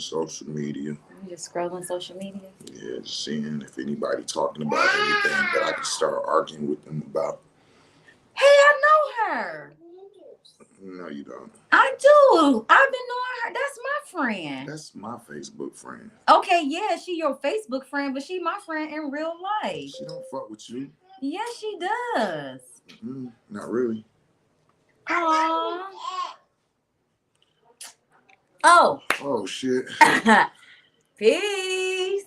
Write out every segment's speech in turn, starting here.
social media. You just scrolling social media? Yeah, just seeing if anybody talking about anything that I can start arguing with them about. Hey, I know her. No, you don't. I do. I've been knowing her. That's my friend. That's my Facebook friend. Okay, yeah, she your Facebook friend, but she my friend in real life. She don't fuck with you. Yes, she does. Not really. Aww. Oh. Oh shit. Peace.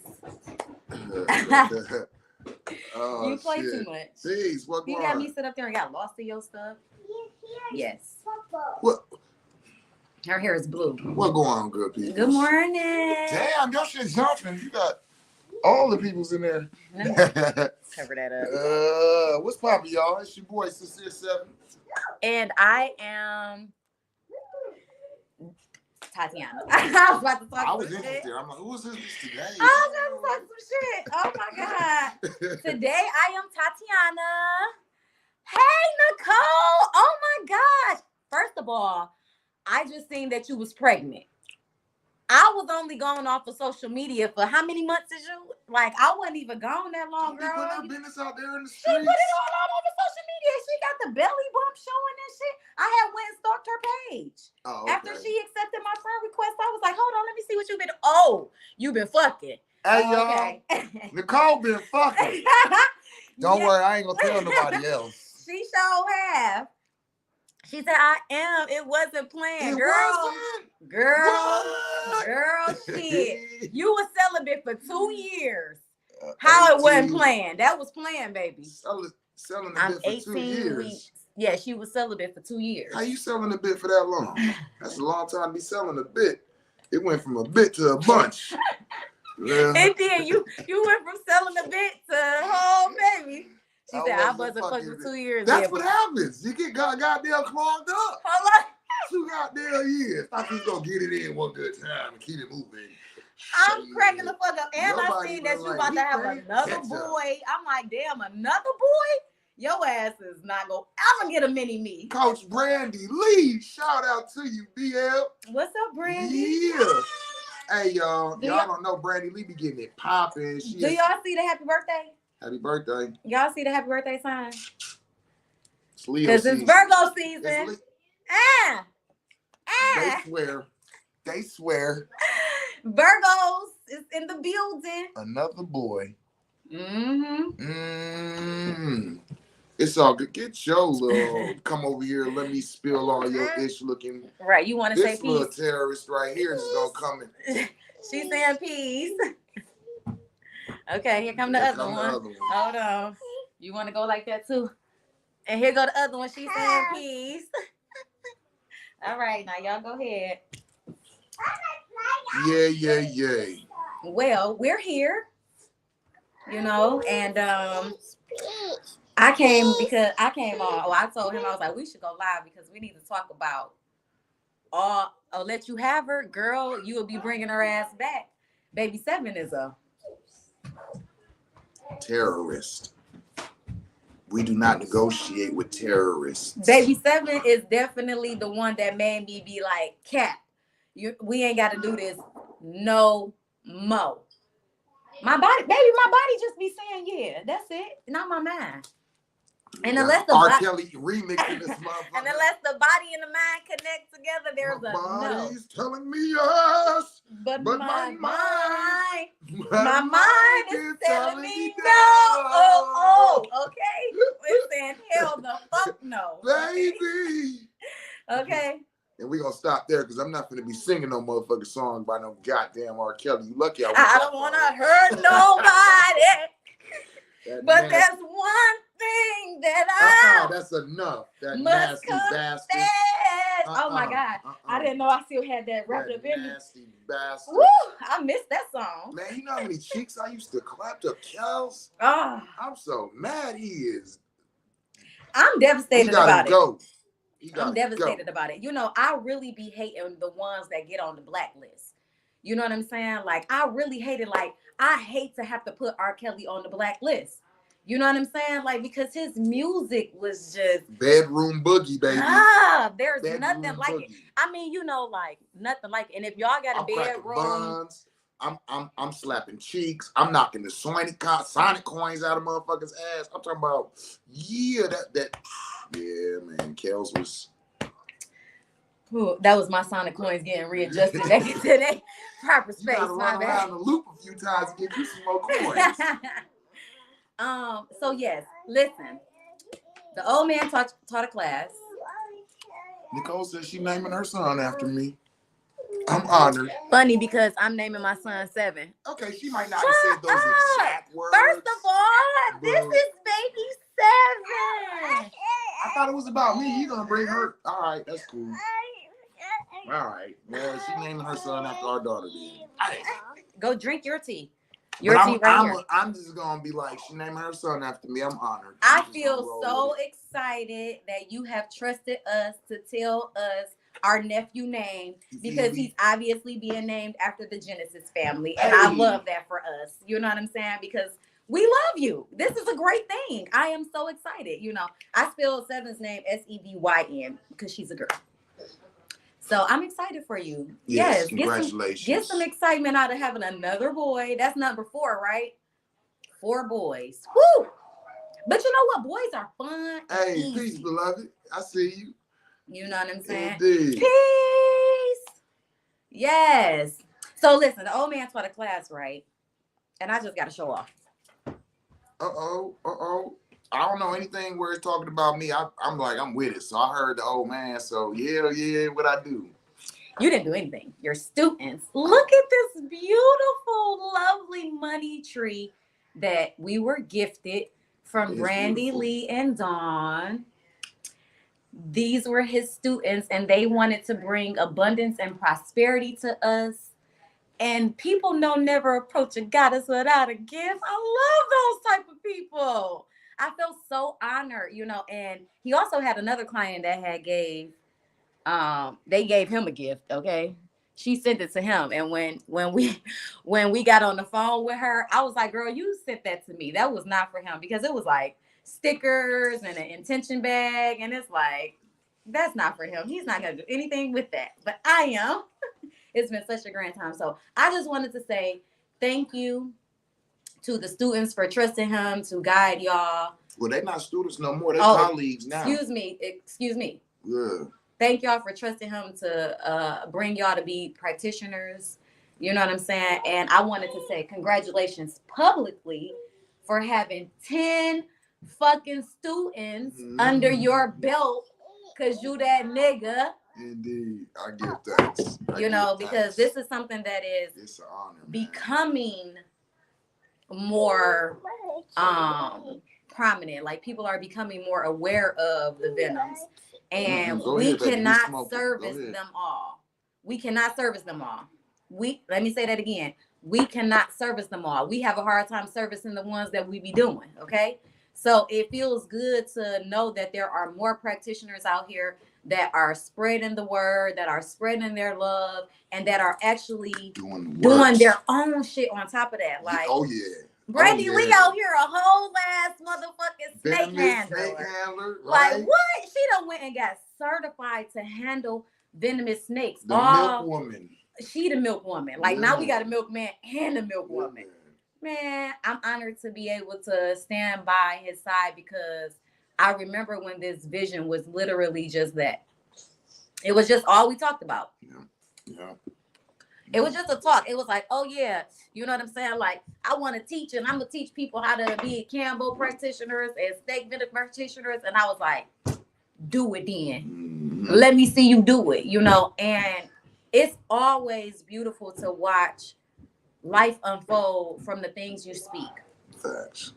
Oh, you play shit. too much. Peace. What You got me sit up there and got lost in your stuff. Yes. What? Her hair is blue. What going on, good people? Good morning. Damn, your shit jumping. You got all the peoples in there. Cover that up. What's poppin', y'all? It's your boy, Sincere 7. And I am Tatiana. I was about to talk I was some interested. shit. I'm like, who is this today? I was about to talk some shit. Oh my God. Today I am Tatiana. Hey, Nicole. Oh my gosh. First of all, I just seen that you was pregnant. I was only going off of social media for how many months is you? Like, I wasn't even gone that long, girl. She put her business out there in the She streets. put it all over social media. She got the belly bump showing and shit. I had went and stalked her page. Oh, okay. After she accepted my friend request, I was like, hold on, let me see what you've been. Oh, you've been fucking. Hey, y'all. Okay. Nicole been fucking. Don't worry, I ain't gonna tell nobody else. She sure have. She said, I am. It wasn't planned. Girl, shit. You were celibate for 2 years. How 18. it wasn't planned. That was planned, baby. Selling a I'm bit for 18 2 years. weeks. Yeah, she was celibate for 2 years. How you selling a bit for that long? That's a long time to be selling a bit. It went from a bit to a bunch. Yeah. And then you went from selling a bit to a whole baby. She said, I wasn't fucking for 2 years. That's what happens. You get goddamn clogged up. Hold on. 2 goddamn years. Thought you was gonna get it in one good time and keep it moving. I'm cracking the fuck up. And I seen that you about to have another boy. I'm like, damn, another boy? Your ass is not gonna ever get a mini me. Coach Brandy Lee, shout out to you, BL. What's up, Brandy? Yeah. Hey, y'all. Y'all don't know Brandy Lee be getting it popping. Do y'all see the happy birthday? Happy birthday. Y'all see the happy birthday sign? It's Leo because it's Virgo season. They swear. Virgos is in the building. Another boy. It's all good. Get your little come over here. Let me spill all your ish looking. Right. You want to say peace? This little terrorist right here is gonna come in. She's saying peace. Okay, here come the other one. Hold on. You want to go like that too? And here go the other one. She's saying peace. All right, now y'all go ahead. Yeah. Well, we're here, you know, and I came on. Oh, I told him, I was like, we should go live because we need to talk about I'll let you have her, girl. You will be bringing her ass back. Baby 7 is a terrorist. We do not negotiate with terrorists. Baby 7 is definitely the one that made me be like, Cap, we ain't got to do this no more. My body just be saying, yeah, that's it. Not my mind. And unless the R. Kelly remixing this motherfucker. And unless the body and the mind connect together, there's my body's no. telling me yes, but my mind is telling me no. Oh, okay. We're saying hell the fuck no, baby. Okay. And we're gonna stop there because I'm not gonna be singing no motherfucking song by no goddamn R. Kelly. You lucky I don't want to hurt nobody. But there's one thing that that's enough. That must nasty bastard. Oh my God. I didn't know I still had that wrapped up in me. Nasty bastard. Woo! I missed that song. Man, you know how many cheeks I used to clap to Kels? Oh. I'm so mad he is. I'm devastated about it. I'm devastated about it. You know, I really be hating the ones that get on the blacklist. You know what I'm saying? Like, I really hate it. Like, I hate to have to put R. Kelly on the blacklist. You know what I'm saying? Like, because his music was just Bedroom boogie, baby. there's Bedroom nothing like boogie. it. I mean, like nothing like it. And if y'all got a I'm cracking bedroom, buns. I'm slapping cheeks. I'm knocking the Sonic coins out of motherfuckers' ass. I'm talking about, yeah, man. Kels was. Ooh, that was my Sonic coins getting readjusted back into their proper space. You gotta run around the loop a few times to get you some more coins. So yes, listen. The old man taught a class. Nicole says she naming her son after me. I'm honored. Funny because I'm naming my son 7. Okay, she might not have said those exact words. First of all, this is baby 7. I thought it was about me. You gonna bring her? All right, that's cool. All right. Well, she naming her son after our daughter did. Go drink your tea. I'm just gonna be like, she named her son after me. I'm honored. I feel so excited that you have trusted us to tell us our nephew name, because he's obviously being named after the Genesis family. And I love that for us. You know what I'm saying? Because we love you. This is a great thing. I am so excited. I spelled 7's name Sevyn because she's a girl. So I'm excited for you. Yes, congratulations. Get some excitement out of having another boy. That's number 4, right? 4 boys. Woo! But you know what? Boys are fun. Hey, peace, beloved. I see you. You know what I'm saying? Indeed. Peace. Yes. So listen, the old man taught a class, right? And I just got to show off. I don't know anything where it's talking about me. I'm with it. So I heard the old man. So yeah, what I do. You didn't do anything. Your students. Look at this beautiful, lovely money tree that we were gifted from Brandy Lee and Dawn. These were his students, and they wanted to bring abundance and prosperity to us. And people never approach a goddess without a gift. I love those type of people. I felt so honored, and he also had another client that they gave him a gift. Okay. She sent it to him. And when we got on the phone with her, I was like, girl, you sent that to me. That was not for him, because it was like stickers and an intention bag. And it's like, that's not for him. He's not going to do anything with that, but I am. It's been such a grand time. So I just wanted to say thank you to the students for trusting him to guide y'all. Well, they're not students no more. They're colleagues now. Excuse me. Yeah. Thank y'all for trusting him to bring y'all to be practitioners. You know what I'm saying? And I wanted to say congratulations publicly for having 10 fucking students under your belt, because you that nigga. Indeed. I give thanks. Because this is something that is it's an honor, becoming more prominent. Like, people are becoming more aware of the Venoms. And we cannot service them all. We cannot service them all. Let me say that again. We cannot service them all. We have a hard time servicing the ones that we be doing. Okay. So it feels good to know that there are more practitioners out here that are spreading the word, that are spreading their love, and that are actually doing their own shit on top of that. Like, Brandy Lee out here, a whole ass motherfucking snake handler. Right? Like, what? She done went and got certified to handle venomous snakes. The milk woman. She the milk woman. Like, now we got a milkman and a milk woman. Man, I'm honored to be able to stand by his side, because I remember when this vision was literally just that. It was just all we talked about. Yeah. It was just a talk. It was like, oh yeah, you know what I'm saying? Like, I want to teach, and I'm gonna teach people how to be Campbell practitioners and snake venom practitioners. And I was like, do it then. Let me see you do it, And it's always beautiful to watch life unfold from the things you speak. Facts.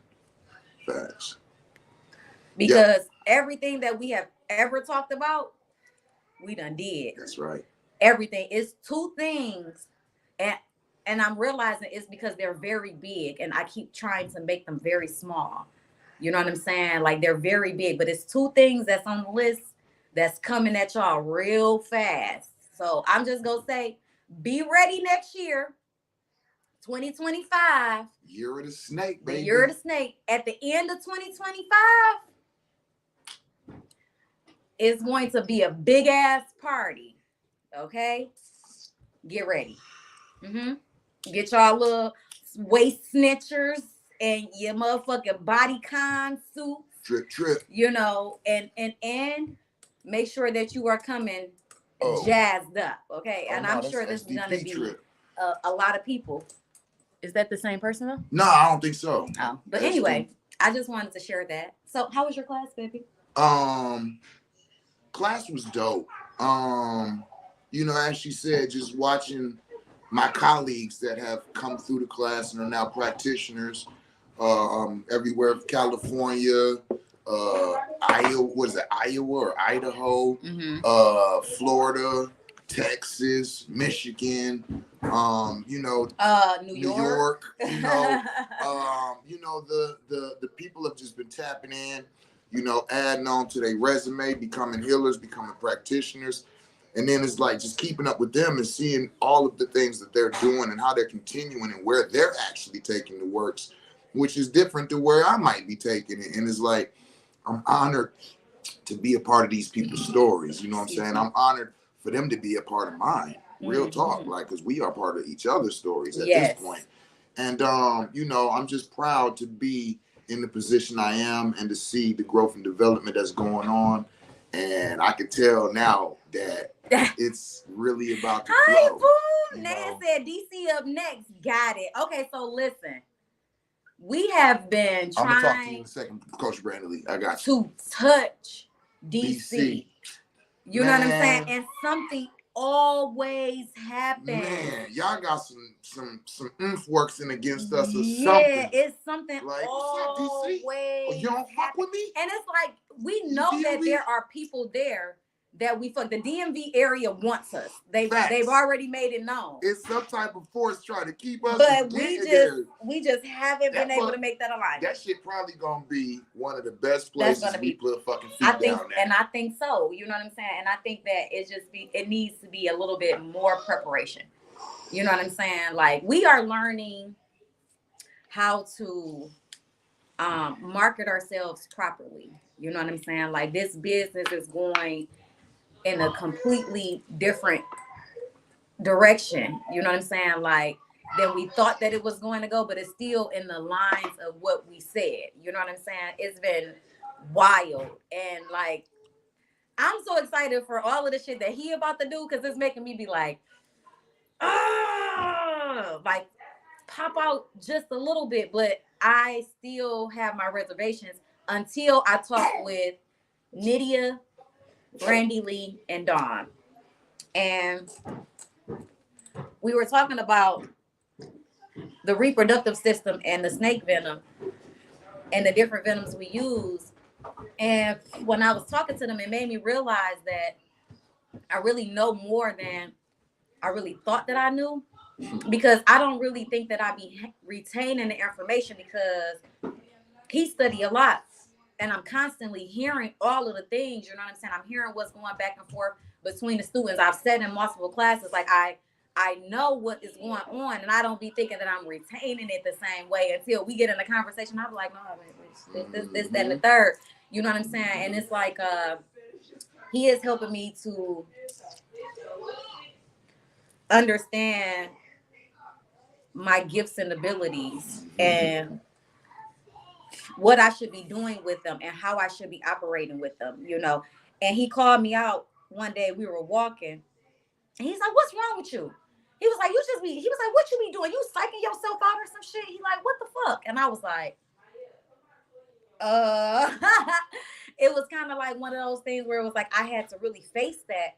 Because everything that we have ever talked about, we done did. That's right. Everything is 2 things, and I'm realizing it's because they're very big, and I keep trying to make them very small. You know what I'm saying? Like, they're very big, but it's 2 things that's on the list that's coming at y'all real fast. So I'm just gonna say, be ready next year, 2025. Year of the snake, The baby. year of the snake. At the end of 2025, it's going to be a big ass party. Okay? Get ready. Get y'all little waist snitchers and your motherfucking bodycon suits. Trip. You know, and make sure that you are coming jazzed up. Okay? And I'm sure this is gonna be a lot of people. Is that the same person though? No, I don't think so. Oh, but anyway, I just wanted to share that. So, how was your class, baby? Class was dope. You know, as she said, just watching my colleagues that have come through the class and are now practitioners, everywhere from California, Iowa or Idaho, Florida, Texas, Michigan, you know, New York. You know, you know, the people have just been tapping in, you know, adding on to their resume, becoming healers, becoming practitioners. And then it's like just keeping up with them and seeing all of the things that they're doing and how they're continuing and where they're actually taking the works, which is different to where I might be taking it. And it's like, I'm honored to be a part of these people's stories. You know what I'm saying? I'm honored for them to be a part of mine. Real talk, like, because we are part of each other's stories at this point. And, you know, I'm just proud to be in the position I am and to see the growth and development that's going on. And I can tell now that it's really about to Hi, blow. boo. Nan said DC up next. Got it. Okay, so listen. We have been trying. I'm going to talk to you in a second, Coach Brandley. I got you. To touch DC. You know what I'm saying? And something always happens. Man, y'all got some works in against us or something. Yeah, it's something like, always you don't fuck with me? And it's like, we know that there are people there that we fuck. The DMV area wants us. They've already made it known. It's some type of force trying to keep us. But we just haven't been able to make that alignment. That shit probably gonna be one of the best places we put fucking feet down there. And I think so. You know what I'm saying? And I think that it needs to be a little bit more preparation. You know what I'm saying? Like, we are learning how to market ourselves properly. You know what I'm saying? Like, this business is going in a completely different direction. You know what I'm saying? Like, than we thought that it was going to go, but it's still in the lines of what we said. You know what I'm saying? It's been wild. And like, I'm so excited for all of the shit that he about to do, because it's making me be like pop out just a little bit. But I still have my reservations until I talk with Nydia, Brandy Lee, and Dawn. And we were talking about the reproductive system and the snake venom and the different venoms we use. And when I was talking to them, it made me realize that I really know more than I really thought that I knew, because I don't really think that I be retaining the information, because he studied a lot. And I'm constantly hearing all of the things, you know what I'm saying? I'm hearing what's going back and forth between the students. I've said in multiple classes, like, I know what is going on, and I don't be thinking that I'm retaining it the same way until we get in a conversation. I'll be like, no, this, that, and the third. You know what I'm saying? And it's like, he is helping me to understand my gifts and abilities and what I should be doing with them and how I should be operating with them, you know. And he called me out one day. We were walking, and he's like, "What's wrong with you?" He was like, he was like, "What you be doing? You psyching yourself out or some shit?" He like, "What the fuck?" And I was like, it was kind of like one of those things where it was like, I had to really face that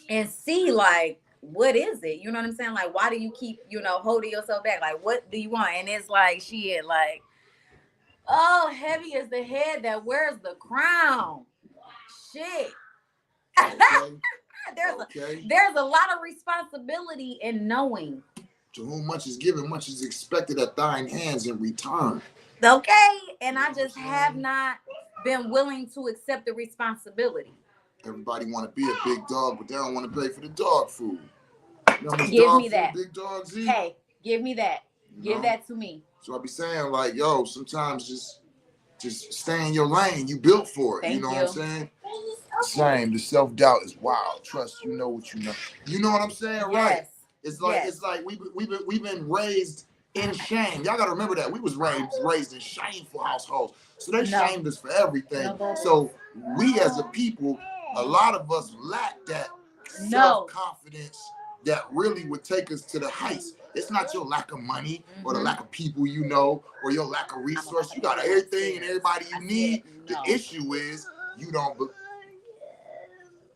and see, like, what is it? You know what I'm saying? Like, why do you keep, you know, holding yourself back? Like, what do you want? And it's like, shit, like, oh, heavy is the head that wears the crown. Shit. Okay. There's a lot of responsibility in knowing. To whom much is given, much is expected at thine hands in return. Okay. And I just have not been willing to accept the responsibility. Everybody want to be a big dog, but they don't want to pay for the dog food. You know how much Give dog me food that. big dogs eat? Hey, Give me that. You Give know? that to me. So I be saying like, yo, sometimes just stay in your lane. You built for it. Thank you know you. what I'm saying? Same. The self-doubt is wild. Trust you know what you know. You know what I'm saying? Yes. Right. It's like we've been raised in shame. Y'all gotta remember that. We was raised in shameful households. So they shamed us for everything. So we as a people, a lot of us lack that self-confidence that really would take us to the heights. It's not your lack of money or the lack of people you know or your lack of resource. You got everything and everybody you need. The issue is you don't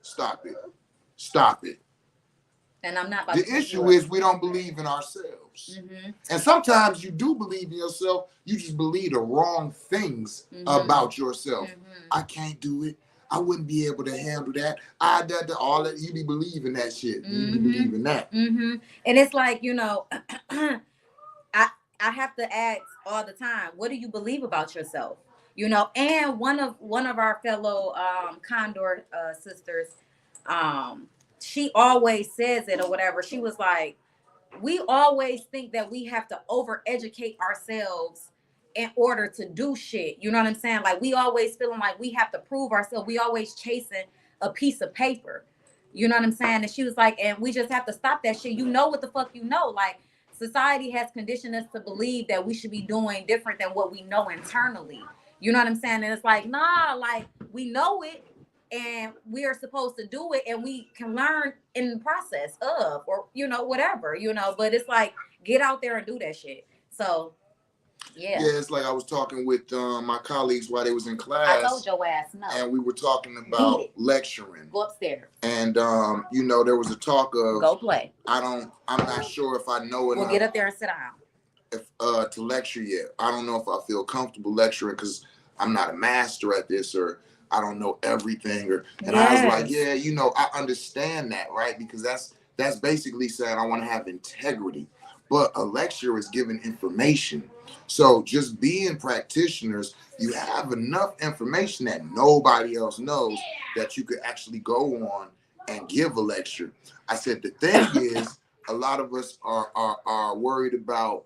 stop it. And I'm not about the issue is we don't believe in ourselves. And sometimes you do believe in yourself, you just believe the wrong things about yourself. I can't do it. I wouldn't be able to handle that. All that you be believing that shit. You be believing that. And it's like, you know, I have to ask all the time, what do you believe about yourself? You know, and one of our fellow Condor sisters, she always says it or whatever. She was like, we always think that we have to over-educate ourselves in order to do shit. You know what I'm saying? Like, we always feeling like we have to prove ourselves. We always chasing a piece of paper. You know what I'm saying? And she was like, and we just have to stop that shit. You know what the fuck you know. Like, society has conditioned us to believe that we should be doing different than what we know internally. You know what I'm saying? And it's like, nah, like, we know it and we are supposed to do it and we can learn in the process of, or, you know, whatever, you know, but it's like, get out there and do that shit. So, yeah, it's like I was talking with my colleagues while they was in class. I told your ass no. And we were talking about lecturing. Go upstairs. And you know, there was a talk of go play. I'm not sure if I know enough. Well, get up there and sit down. If to lecture yet. I don't know if I feel comfortable lecturing because I'm not a master at this or I don't know everything and I was like, yeah, you know, I understand that, right? Because that's basically saying I want to have integrity. But a lecturer is giving information. So just being practitioners, you have enough information that nobody else knows that you could actually go on and give a lecture. I said the thing is a lot of us are worried about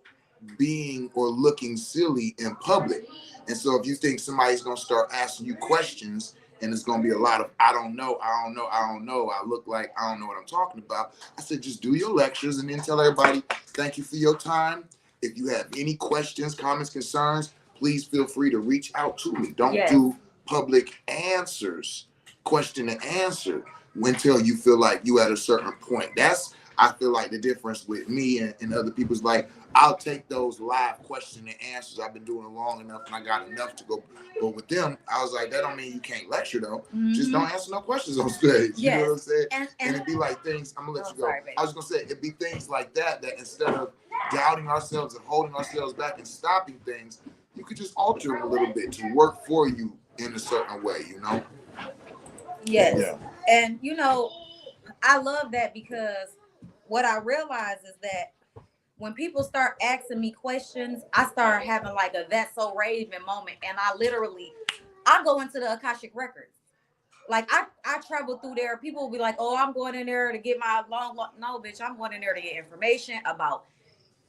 being or looking silly in public. And so if you think somebody's going to start asking you questions and it's going to be a lot of, I don't know, I look like I don't know what I'm talking about. I said, just do your lectures and then tell everybody, thank you for your time. If you have any questions, comments, concerns, please feel free to reach out to me. Don't do public answers, question and answer until you feel like you at a certain point. That's, I feel like the difference with me and other people's like, I'll take those live question and answers. I've been doing it long enough and I got enough to go. But with them, I was like, that don't mean you can't lecture though. Just don't answer no questions on stage. You know what I'm saying? And it'd be like things, I'm gonna let you go. Sorry, I was gonna say, it'd be things like that instead of doubting ourselves and holding ourselves back and stopping things, you could just alter them a little bit to work for you in a certain way, you know? Yes. Yeah. And you know, I love that because what I realize is that when people start asking me questions, I start having like a That's So Raven moment. And I go into the Akashic Records. Like I travel through there. People will be like, oh, I'm going in there to get my no, bitch, I'm going in there to get information about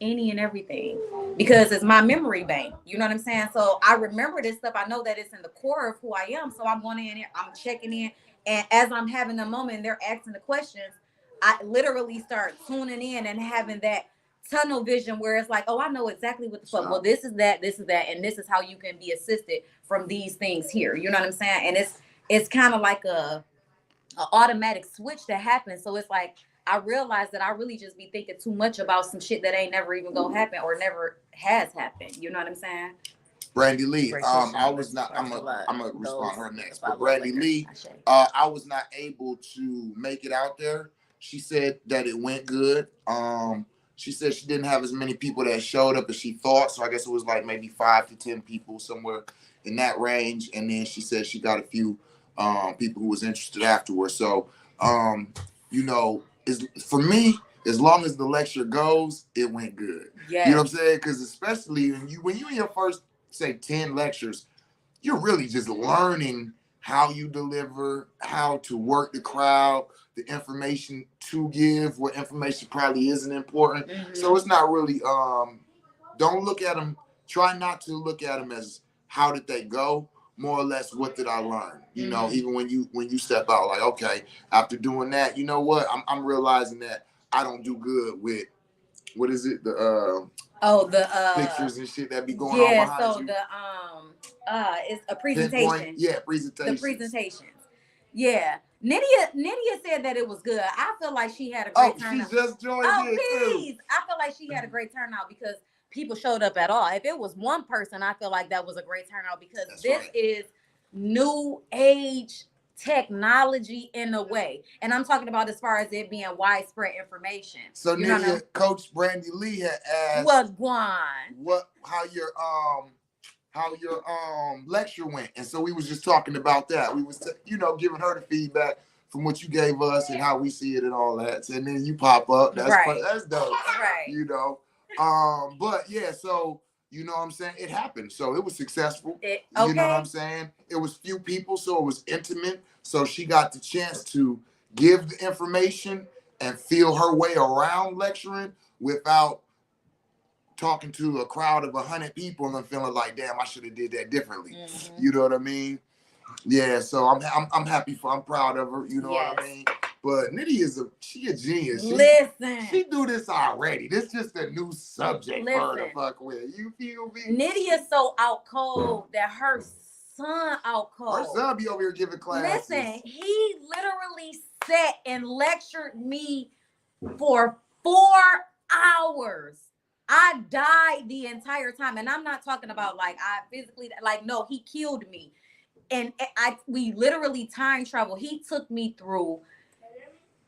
any and everything because it's my memory bank. You know what I'm saying? So I remember this stuff. I know that it's in the core of who I am. So I'm going in here, I'm checking in. And as I'm having the moment, they're asking the questions, I literally start tuning in and having that tunnel vision where it's like, oh, I know exactly what the fuck. Well, this is that, and this is how you can be assisted from these things here. You know what I'm saying? And it's kind of like a automatic switch that happens. So it's like I realized that I really just be thinking too much about some shit that ain't never even gonna happen or never has happened. You know what I'm saying? Brandy Lee, I was not. I'm gonna respond to her next. But Brandy Lee, I was not able to make it out there. She said that it went good. She said she didn't have as many people that showed up as she thought. So I guess it was like maybe 5 to 10 people somewhere in that range. And then she said she got a few people who was interested afterwards. So, you know, for me, as long as the lecture goes, it went good. Yes. You know what I'm saying? Because especially when you in your first, say, 10 lectures, you're really just learning how you deliver, how to work the crowd, the information to give, what information probably isn't important. So it's not really don't look at them, try not to look at them as how did they go, more or less what did I learn? You know, even when you step out, like, okay, after doing that, you know what? I'm realizing that I don't do good with what is it? The pictures and shit that be going on behind you. It's a presentation. Presentation. The presentations. Yeah. Nydia said that it was good. I feel like she had a great turnout. She just joined in too. I feel like she had a great turnout because people showed up at all. If it was one person, I feel like that was a great turnout because this is new age technology in a way. And I'm talking about as far as it being widespread information. So Nydia, Coach Brandy Lee had asked how your lecture went. And so we was just talking about that. We was giving her the feedback from what you gave us and how we see it and all that. And then you pop up. That's dope. Right. You know. But yeah, so you know what I'm saying? It happened. So it was successful. You know what I'm saying? It was few people, so it was intimate. So she got the chance to give the information and feel her way around lecturing without talking to a crowd of 100 people and feeling like, damn, I should have did that differently. You know what I mean? Yeah, so I'm happy I'm proud of her, you know what I mean? But Nydia she a genius. She do this already. This just a new subject for her to fuck with. You feel me? Nydia's so out cold that her son out cold. Her son be over here giving classes. Listen, he literally sat and lectured me for 4 hours. I died the entire time. And I'm not talking about like I physically, like, no, he killed me. And we literally time travel. He took me through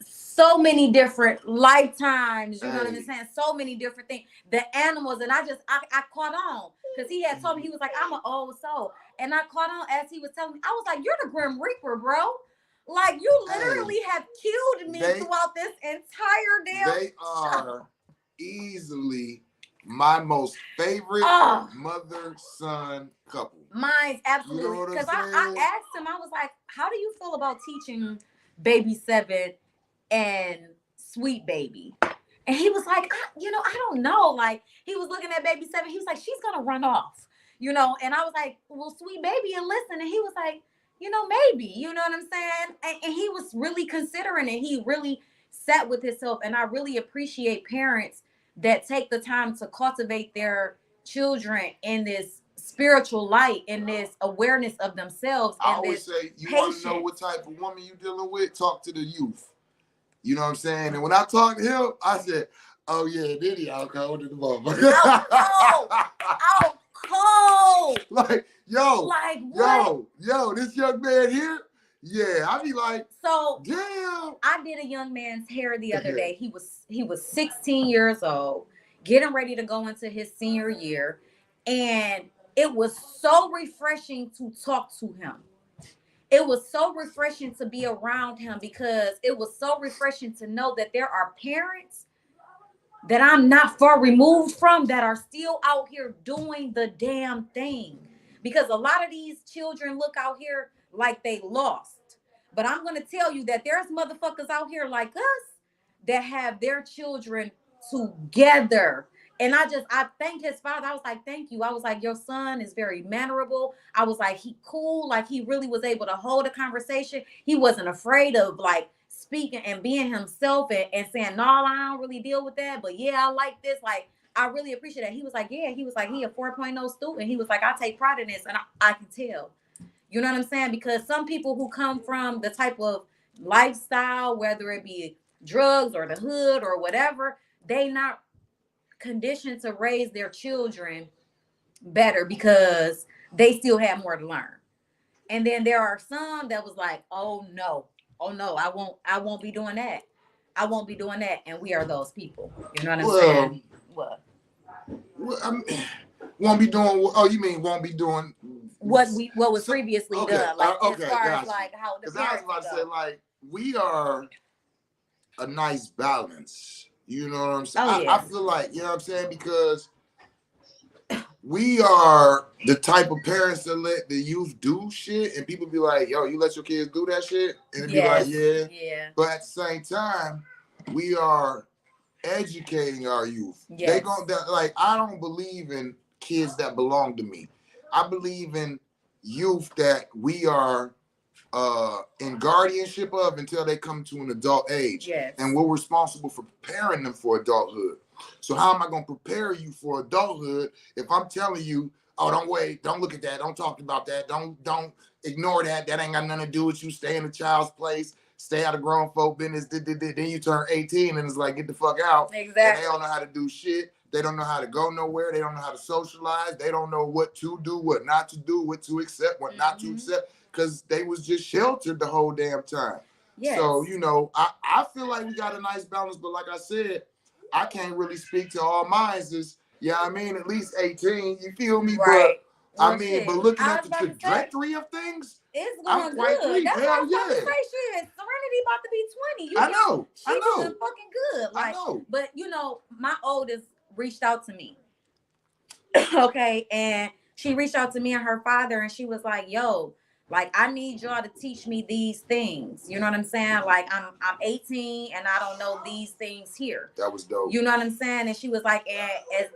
so many different lifetimes, you know what I'm saying? So many different things. The animals, and I caught on because he had told me, he was like, I'm an old soul. And I caught on as he was telling me, I was like, you're the Grim Reaper, bro. Like, you literally have killed me throughout this entire damn They are easily my most favorite mother-son couple. Mine's absolutely. Because I asked him, I was like, how do you feel about teaching Baby 7 and Sweet Baby? And he was like, I don't know. Like, he was looking at Baby 7. He was like, she's going to run off, you know? And I was like, well, Sweet Baby, and listen. And he was like, maybe, you know what I'm saying? And he was really considering it. He really sat with himself. And I really appreciate parents that take the time to cultivate their children in this spiritual light, in this awareness of themselves. I always say, you want to know what type of woman you dealing with? Talk to the youth. You know what I'm saying? And when I talked to him, I said, oh yeah, did he out cold to the motherfucker? Out cold. Like, yo, this young man here, yeah, I be like, so damn. I did a young man's hair the other day. He was 16 years old, getting ready to go into his senior year, and it was so refreshing to talk to him. It was so refreshing to be around him because it was so refreshing to know that there are parents that I'm not far removed from that are still out here doing the damn thing. Because a lot of these children look out here like they lost. But I'm going to tell you that there's motherfuckers out here like us that have their children together. And I thanked his father. I was like, thank you. I was like, your son is very mannerable. I was like, he cool. Like, he really was able to hold a conversation. He wasn't afraid of like speaking and being himself and saying, no, I don't really deal with that. But yeah, I like this. Like, I really appreciate that. He was like, yeah, he a 4.0 student. He was like, I take pride in this. And I can tell. You know what I'm saying? Because some people who come from the type of lifestyle, whether it be drugs or the hood or whatever, they not conditioned to raise their children better because they still have more to learn. And then there are some that was like, oh no, I won't be doing that. I won't be doing that. And we are those people. You know what I'm saying? What? Well, I mean, won't be doing. Oh, you mean won't be doing what was previously done? Like as far as like how the parents. I was about to say, like, we are a nice balance. You know what I'm saying? Oh, yeah. I feel like, you know what I'm saying, because we are the type of parents that let the youth do shit, and people be like, yo, you let your kids do that shit? And it'd be like, yeah. Yeah. But at the same time, we are educating our youth. Yes. They gon' like, I don't believe in kids that belong to me. I believe in youth that we are in guardianship of until they come to an adult age. Yes. And we're responsible for preparing them for adulthood. So how am I going to prepare you for adulthood if I'm telling you, oh, don't wait, don't look at that, don't talk about that, don't ignore that, that ain't got nothing to do with you, stay in the child's place, stay out of grown folk business, then you turn 18 and it's like, get the fuck out. Exactly. And they don't know how to do shit. They don't know how to go nowhere. They don't know how to socialize. They don't know what to do, what not to do, what to accept, what not to accept, because they was just sheltered the whole damn time. Yes. So, you know, I feel like we got a nice balance, but like I said, I can't really speak to all minds. Is, yeah, I mean, at least 18, you feel me? Right. But I mean, but looking at the trajectory of things, it's going good. That's hell why yeah. Serenity about to be 20. I know. She's doing fucking good. Like, I know. But you know, my oldest reached out to me. Okay, and she reached out to me and her father, and she was like, "Yo, like I need y'all to teach me these things." You know what I'm saying? Like I'm 18 and I don't know these things here. That was dope. You know what I'm saying? And she was like,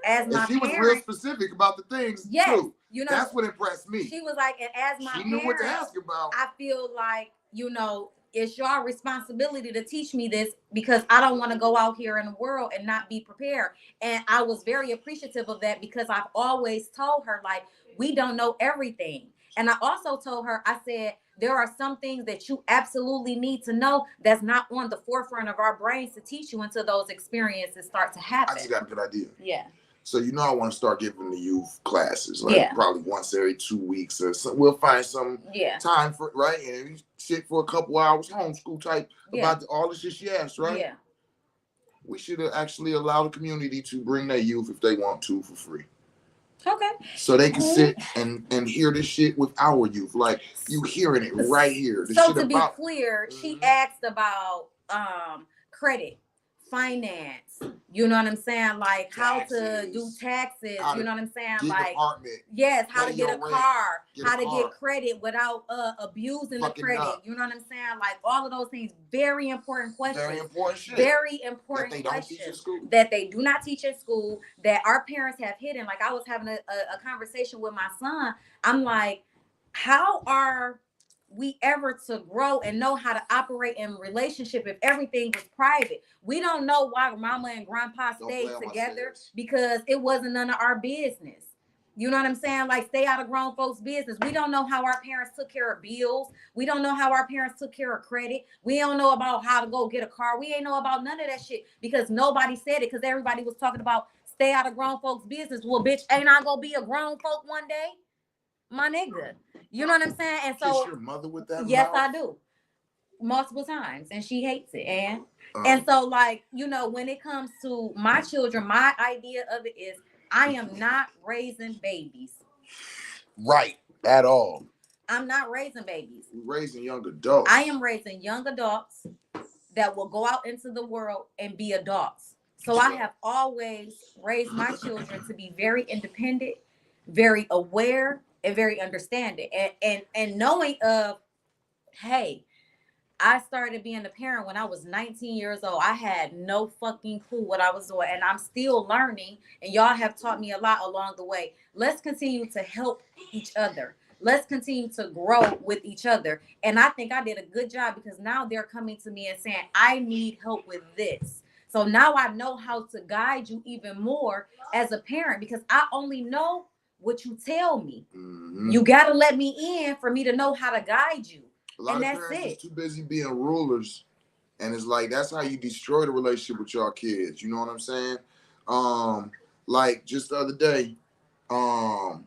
as my and she parent, was real specific about the things too. You know, that's what impressed me. She was like, and as my she knew parent, what to ask about. I feel like, you know, it's your responsibility to teach me this because I don't want to go out here in the world and not be prepared. And I was very appreciative of that because I've always told her, like, we don't know everything. And I also told her, I said, there are some things that you absolutely need to know that's not on the forefront of our brains to teach you until those experiences start to happen. I just got a good idea. Yeah. So, you know, I want to start giving the youth classes, like probably once every 2 weeks or so. We'll find some time for it, right? And we sit for a couple hours, homeschool type, about all the shit she asked, right? Yeah. We should actually allow the community to bring their youth if they want to for free. Okay. So they can sit and hear this shit with our youth. Like, you hearing it right here. So to be clear, she asked about credit, finance, you know what I'm saying? Like taxes, how to do taxes, you know what I'm saying? Like, yes, how to get a car, how to get credit without abusing the credit, you know what I'm saying? Like all of those things, very important questions. Very important shit. Very important questions that they do not teach in school, that our parents have hidden. Like I was having a conversation with my son. I'm like, how are we ever to grow and know how to operate in relationship if everything was private? We don't know why mama and grandpa stayed together because it wasn't none of our business. You know what I'm saying? Like, stay out of grown folks' business. We don't know how our parents took care of bills. We don't know how our parents took care of credit. We don't know about how to go get a car. We ain't know about none of that shit because nobody said it, because everybody was talking about stay out of grown folks' business. Well, bitch, ain't I gonna be a grown folk one day? My nigga. You know what I'm saying? And so, kiss your mother with that yes, mouth? I do. Multiple times. And she hates it. And so, like, you know, when it comes to my children, my idea of it is I am not raising babies. Right. At all. I'm not raising babies. We're raising young adults. I am raising young adults that will go out into the world and be adults. So I have always raised my children to be very independent, very aware, and very understanding, and knowing of, hey, I started being a parent when I was 19 years old. I had no fucking clue what I was doing, and I'm still learning, and y'all have taught me a lot along the way. Let's continue to help each other. Let's continue to grow with each other. And I think I did a good job because now they're coming to me and saying, I need help with this. So now I know how to guide you even more as a parent because I only know what you tell me. Mm-hmm. You got to let me in for me to know how to guide you. A lot of parents is too busy being rulers, and it's like that's how you destroy the relationship with your kids. You know what I'm saying? Like just the other day, I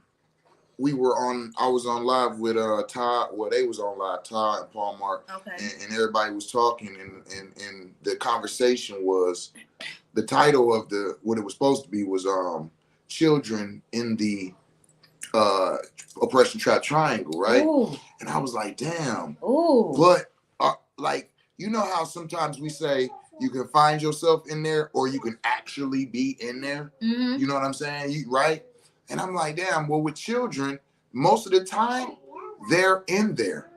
was on live with Todd. Well, they was on live, Todd and Paul Mark, and everybody was talking, and the conversation was, the title of what it was supposed to be was children in the oppression trap triangle, right? Ooh. And I was like, damn. Ooh. But like, you know how sometimes we say you can find yourself in there or you can actually be in there? Mm-hmm. You know what I'm saying? Right? And I'm like, damn, well, with children, most of the time, they're in there.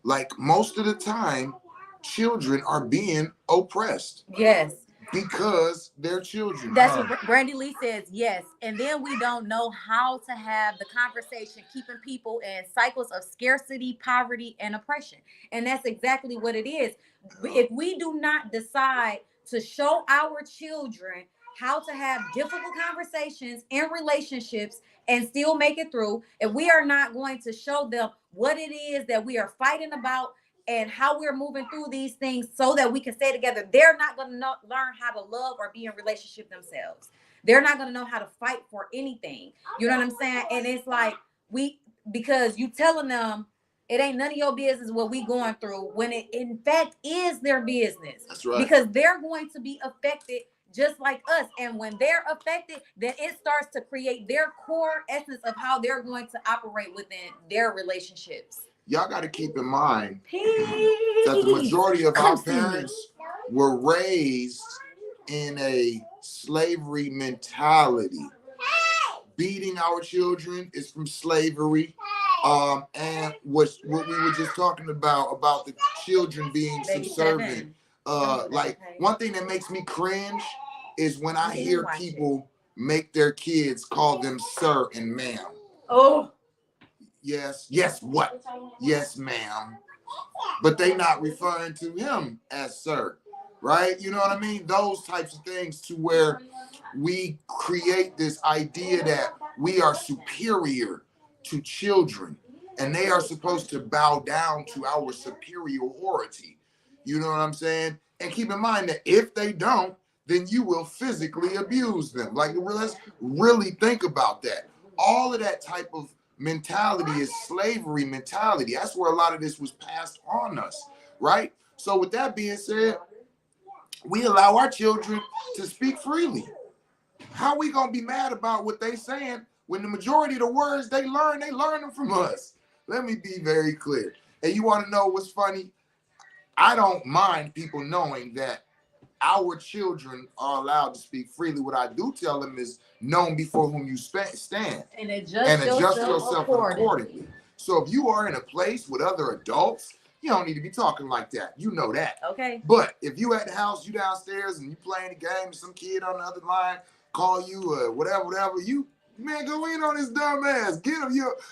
Like, most of the time, children are being oppressed Yes. because they're children. That's what Brandy Lee says, yes. And then we don't know how to have the conversation, keeping people in cycles of scarcity, poverty, and oppression. And that's exactly what it is. If we do not decide to show our children how to have difficult conversations in relationships and still make it through, if we are not going to show them what it is that we are fighting about and how we're moving through these things so that we can stay together, they're not going to learn how to love or be in relationship themselves. They're not going to know how to fight for anything. You know what I'm saying? And it's like because you telling them it ain't none of your business what we going through, when it in fact is their business. That's right. Because they're going to be affected just like us. And when they're affected, then it starts to create their core essence of how they're going to operate within their relationships. Y'all got to keep in mind that the majority of our parents were raised in a slavery mentality. Beating our children is from slavery. And what we were just talking about the children being subservient. Like, one thing that makes me cringe is when I hear people make their kids call them sir and ma'am. Oh. Yes, what? Yes, ma'am. But they not referring to him as sir, right? You know what I mean? Those types of things, to where we create this idea that we are superior to children and they are supposed to bow down to our superiority. You know what I'm saying? And keep in mind that if they don't, then you will physically abuse them. Like, let's really think about that. All of that type of mentality is slavery mentality. That's where a lot of this was passed on us, right? So with that being said, we allow our children to speak freely. How are we gonna be mad about what they saying when the majority of the words they learn them from us? Let me be very clear. And you want to know what's funny? I don't mind people knowing that our children are allowed to speak freely. What I do tell them is, known before whom you stand, and adjust yourself accordingly. So if you are in a place with other adults, you don't need to be talking like that. You know that. Okay. But if you at the house, you downstairs, and you playing the game, and some kid on the other line call you whatever, you, man, go in on this dumb ass. Get him.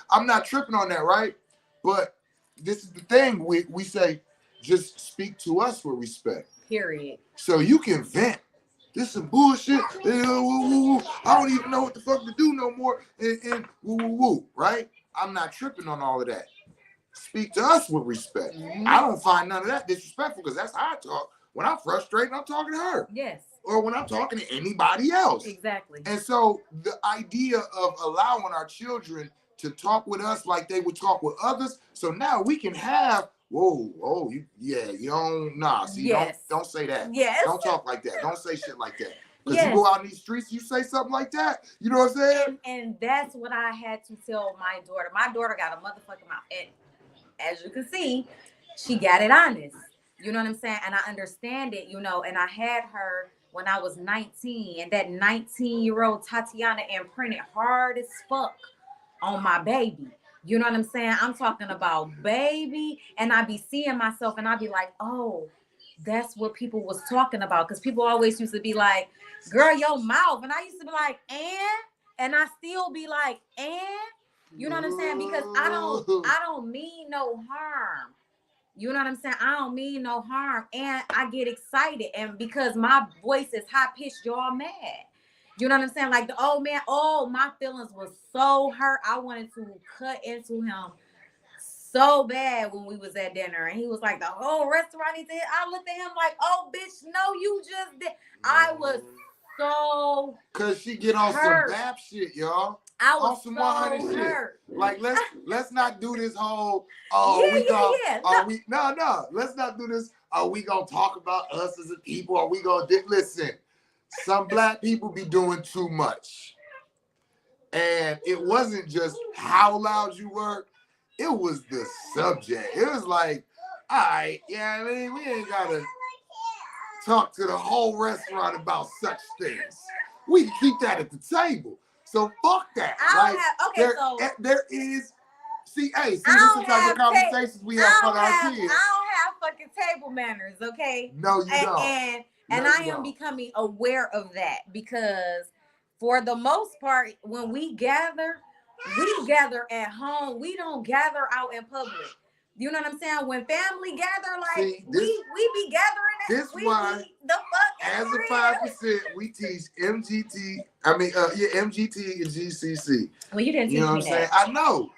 I'm not tripping on that, right? But this is the thing. We say, just speak to us with respect. Period. So you can vent. This is some bullshit. I don't even know what the fuck to do no more. And woo, right? I'm not tripping on all of that. Speak to us with respect. Mm-hmm. I don't find none of that disrespectful, because that's how I talk. When I'm frustrated, I'm talking to her. Yes. Or when I'm talking to anybody else. Exactly. And so the idea of allowing our children to talk with us like they would talk with others, so now we can have, you don't, see, yes. don't say that. Yes. Don't talk like that. Don't say shit like that. Because you go out in these streets, you say something like that. You know what I'm saying? And that's what I had to tell my daughter. My daughter got a motherfucking mouth. And as you can see, she got it honest. You know what I'm saying? And I understand it, and I had her when I was 19, and that 19-year-old Tatiana imprinted hard as fuck on my baby. You know what I'm saying? I'm talking about baby, and I be seeing myself, and I be like, oh, that's what people was talking about. Because people always used to be like, girl, your mouth. And I used to be like, and I still be like, you know what I'm saying? Because I don't mean no harm. You know what I'm saying? I don't mean no harm. And I get excited. And because my voice is high pitched, y'all mad. You know what I'm saying? Like the old man, my feelings was so hurt. I wanted to cut into him so bad when we was at dinner. And he was like, the whole restaurant he did. I looked at him like, oh, bitch, no, you just did. I was so Cause she get on hurt. Some bap shit, y'all. I was some so hurt. Shit. Like let's not do this whole No, let's not do this. Are we gonna talk about us as a people? Are we gonna listen? Some black people be doing too much. And it wasn't just how loud you were, it was the subject. It was like, all right, yeah, I mean, we ain't gotta talk to the whole restaurant about such things. We can keep that at the table. So fuck that. I don't have. Okay, there, so there is. See, hey, see, I this is don't the type have of conversations we have for our I kids. don't have fucking table manners, okay? No, you don't. And No, I you am don't. becoming aware of that because for the most part, when we gather at home. We don't gather out in public. You know what I'm saying? When family gather, like See, this- we be gathering at this why, the fuck As a crib. 5%, we teach MGT. MGT and GCC. Well, you didn't You teach know me what I'm saying? that. I know.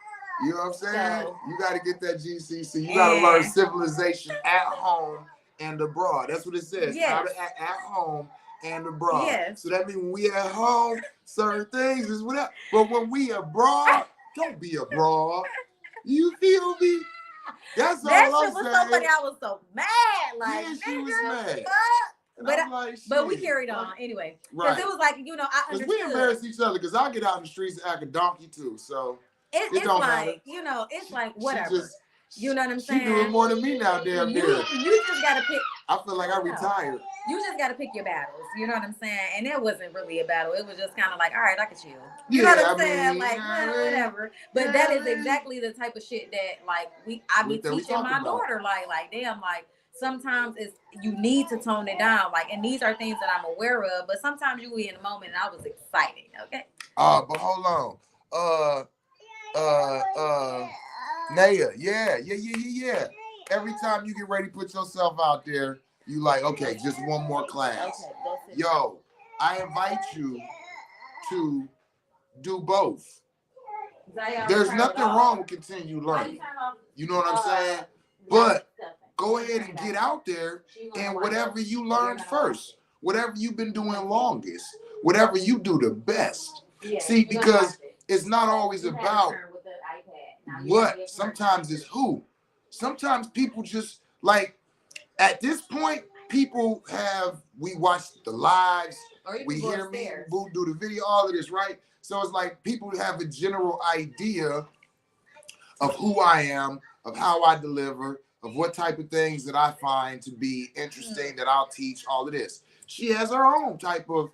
You know what I'm saying? So- You got to get that GCC. You got to learn And- civilization at home and abroad. That's what it says. Yes. How to act at home and abroad. Yes. So that means when we at home, certain things is whatever. But when we abroad, don't be abroad. You feel me? That's That all shit I'm was saying. so funny. I was so mad. Like, Yeah, she was nigga, mad. fuck. And But I'm like, But we shit. carried on anyway. Because Right. it was like, you know, I Because understood. we embarrass each other. Because I get out in the streets and act a donkey too. So It's don't matter. like, you know, it's like she whatever. just, You know what I'm she saying? doing more than me now, damn you, near. you just gotta pick. I feel like I retired. You just gotta pick your battles. You know what I'm saying? And it wasn't really a battle. It was just kind of like, all right, I can chill. You know what I'm saying? Like, whatever. But that is exactly the type of shit that like I be That we teaching talking my about. daughter. Like damn, like sometimes it's you need to tone it down. Like, and these are things that I'm aware of. But sometimes you be in the moment, and I was excited. Okay. But hold on. Naya, yeah. Every time you get ready to put yourself out there, you like, okay, just one more class. Okay. That's it. Yo, I invite you to do both. There's nothing wrong with continue learning. You know what I'm saying? But go ahead and get out there and whatever you learned first, whatever you've been doing longest, whatever you do the best. See, because it's not always about what, sometimes it's who. Sometimes people just like, at this point, people we watch the lives, we hear me, Boo do the video, all of this, right? So it's like people have a general idea of who I am, of how I deliver, of what type of things that I find to be interesting, that I'll teach, all of this. She has her own type of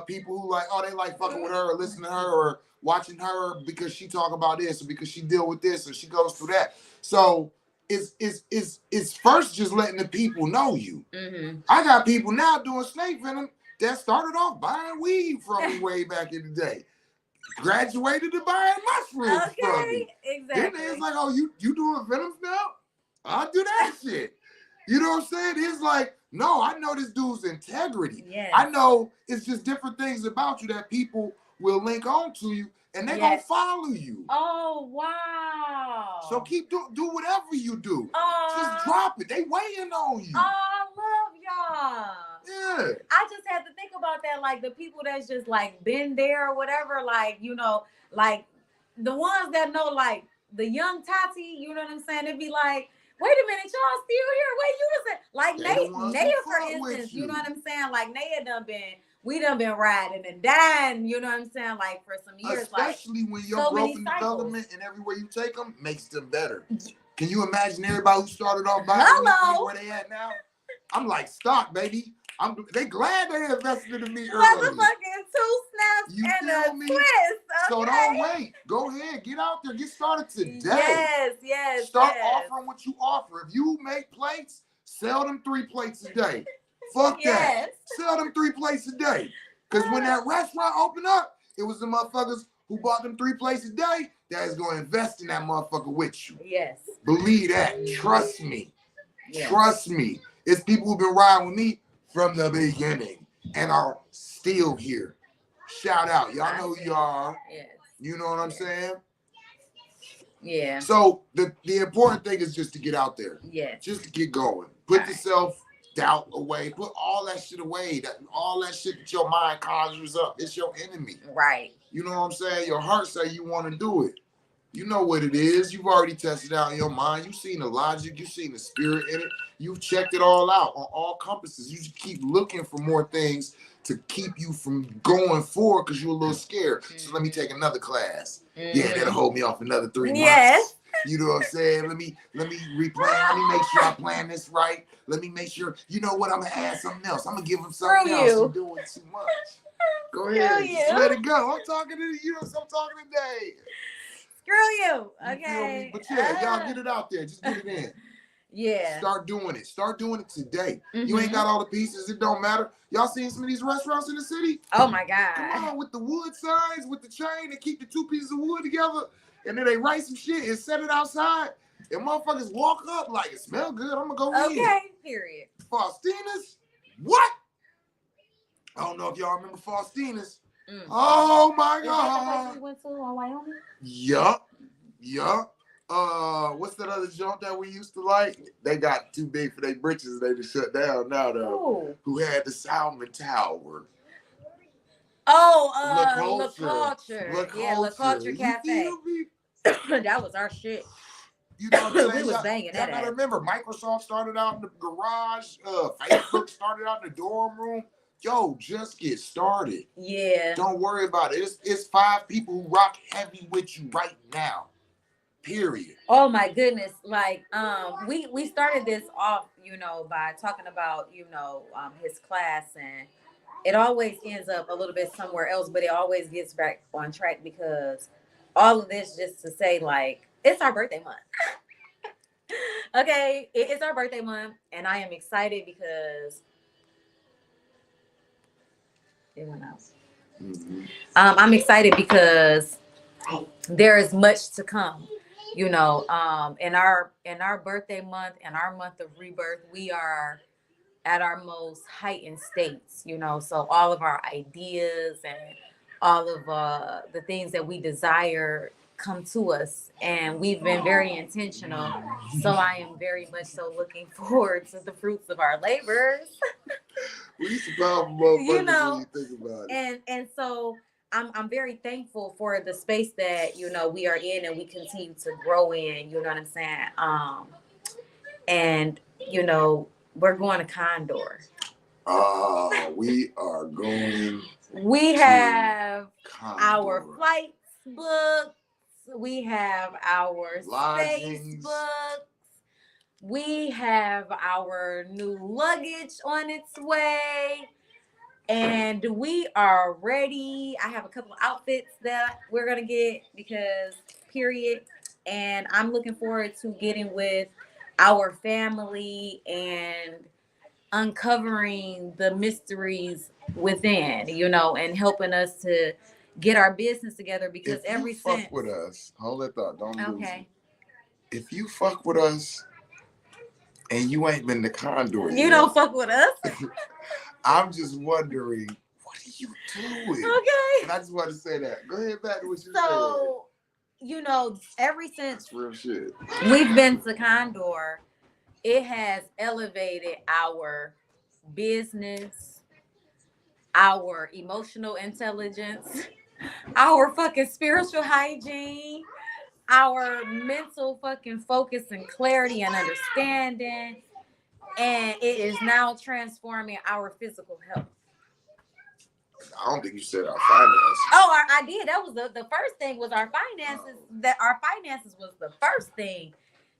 people who like, oh, they like fucking with her or listening to her or watching her because she talk about this or because she deal with this or she goes through that. So it's first just letting the people know you. Mm-hmm. I got people now doing snake venom that started off buying weed from me way back in the day. Graduated to buying mushrooms from me. Exactly. Then it's like, oh, you doing venoms now? I'll do that shit. You know what I'm saying? It's like, no, I know this dude's integrity. Yes. I know it's just different things about you that people will link on to you and they're gonna follow you. Oh wow. So keep do whatever you do. Oh, Just drop it. They waiting on you. Oh, I love y'all. Yeah. I just had to think about that, like the people that's just like been there or whatever, like, you know, like the ones that know, like the young Tati, you know what I'm saying? It'd be like, wait a minute, y'all still here? Wait, you was like They the ones Naya, who for fuck with instance, you you. know what I'm saying? Like we done been riding and dying, you know what I'm saying? Like for some years, Especially when your so growth many and cycles. development and everywhere you take them makes them better. Can you imagine everybody who started off buying Hello. where they at now? I'm like, stock, baby. They glad they invested in me early. motherfucking 2 snaps You and feel a me? twist. Okay? So don't wait. Go ahead. Get out there. Get started today. Yes. Start offering what you offer. If you make plates, sell them 3 plates a day. Fuck that. Sell them 3 plates a day. Because when that restaurant opened up, it was the motherfuckers who bought them 3 plates a day that is going to invest in that motherfucker with you. Yes. Believe that. Trust me. Yes. Trust me. It's people who've been riding with me from the beginning and are still here. Shout out. Y'all know who you are. Yes. You know what I'm saying? Yeah. So the important thing is just to get out there. Yes. Just to get going. Put Right. the self-doubt away. Put all that shit away. All that shit that your mind conjures up. It's your enemy. Right. You know what I'm saying? Your heart say you want to do it. You know what it is. You've already tested out in your mind. You've seen the logic. You've seen the spirit in it. You've checked it all out on all compasses. You just keep looking for more things to keep you from going forward because you're a little scared. So let me take another class. Yeah, that'll hold me off another 3 months. Yes. You know what I'm saying? Let me replan. Let me make sure I plan this right. Let me make sure. You know what? I'm gonna add something else. I'm gonna give them something Screw else. you. You're doing too much. Go ahead. you. Just let it go. I'm talking to you. I'm talking today. Screw you. You feel Okay. me? But yeah, y'all get it out there. Just get it in. Yeah. Start doing it. Start doing it today. You Mhm. ain't got all the pieces. It don't matter. Y'all seen some of these restaurants in the city? Oh my God. Come on, with the wood signs, with the chain, and keep the two pieces of wood together, and then they write some shit and set it outside, and motherfuckers walk up like, it smell good, I'm gonna go in. Okay, period. Faustina's? What? I don't know if y'all remember Faustina's. Mm. Oh my Is that the place God. we went to in Wyoming? Yup. What's that other joint that we used to like? They got too big for their britches. They just shut down now though. Ooh. Who had the Salmon Tower? Oh, La La Culture. La Yeah, La Culture You Cafe. feel me? That was our shit. You know what I'm saying? We was Y'all- banging y'all that gotta ass. remember, Microsoft started out in the garage. Facebook started out in the dorm room. Yo, just get started. Yeah. Don't worry about it. It's 5 people who rock heavy with you right now. Period. Oh my goodness. Like, we started this off, by talking about, his class, and it always ends up a little bit somewhere else, but it always gets back on track because all of this just to say, like, it's our birthday month. Okay, it's our birthday month, and I am excited because it went out. Mm-hmm. I'm excited because there is much to come. In our birthday month and our month of rebirth, we are at our most heightened states. So all of our ideas and all of the things that we desire come to us, and we've been very intentional. So I am very much so looking forward to the fruits of our labors. We some powerful motherfuckers You know, when you think about it. And so I'm very thankful for the space that we are in and we continue to grow in. You know what I'm saying? And we're going to Condor. We are going. We have Condor. our flights booked. We have our Lodgings. space booked. We have our new luggage on its way. And we are ready. I have a couple of outfits that we're going to get because, period. And I'm looking forward to getting with our family and uncovering the mysteries within, and helping us to get our business together because if you fuck with us, hold that thought, don't lose it. If you fuck with us and you ain't been to Condor yet, you don't fuck with us. I'm just wondering, what are you doing? Okay. And I just want to say that. Go ahead back to what you said. So, ever since that's real shit. We've been to Condor, it has elevated our business, our emotional intelligence, our fucking spiritual hygiene, our mental fucking focus and clarity and understanding. And it is now transforming our physical health. I don't think you said our finances. Oh, I did. That was the first thing was our finances. That our finances was the first thing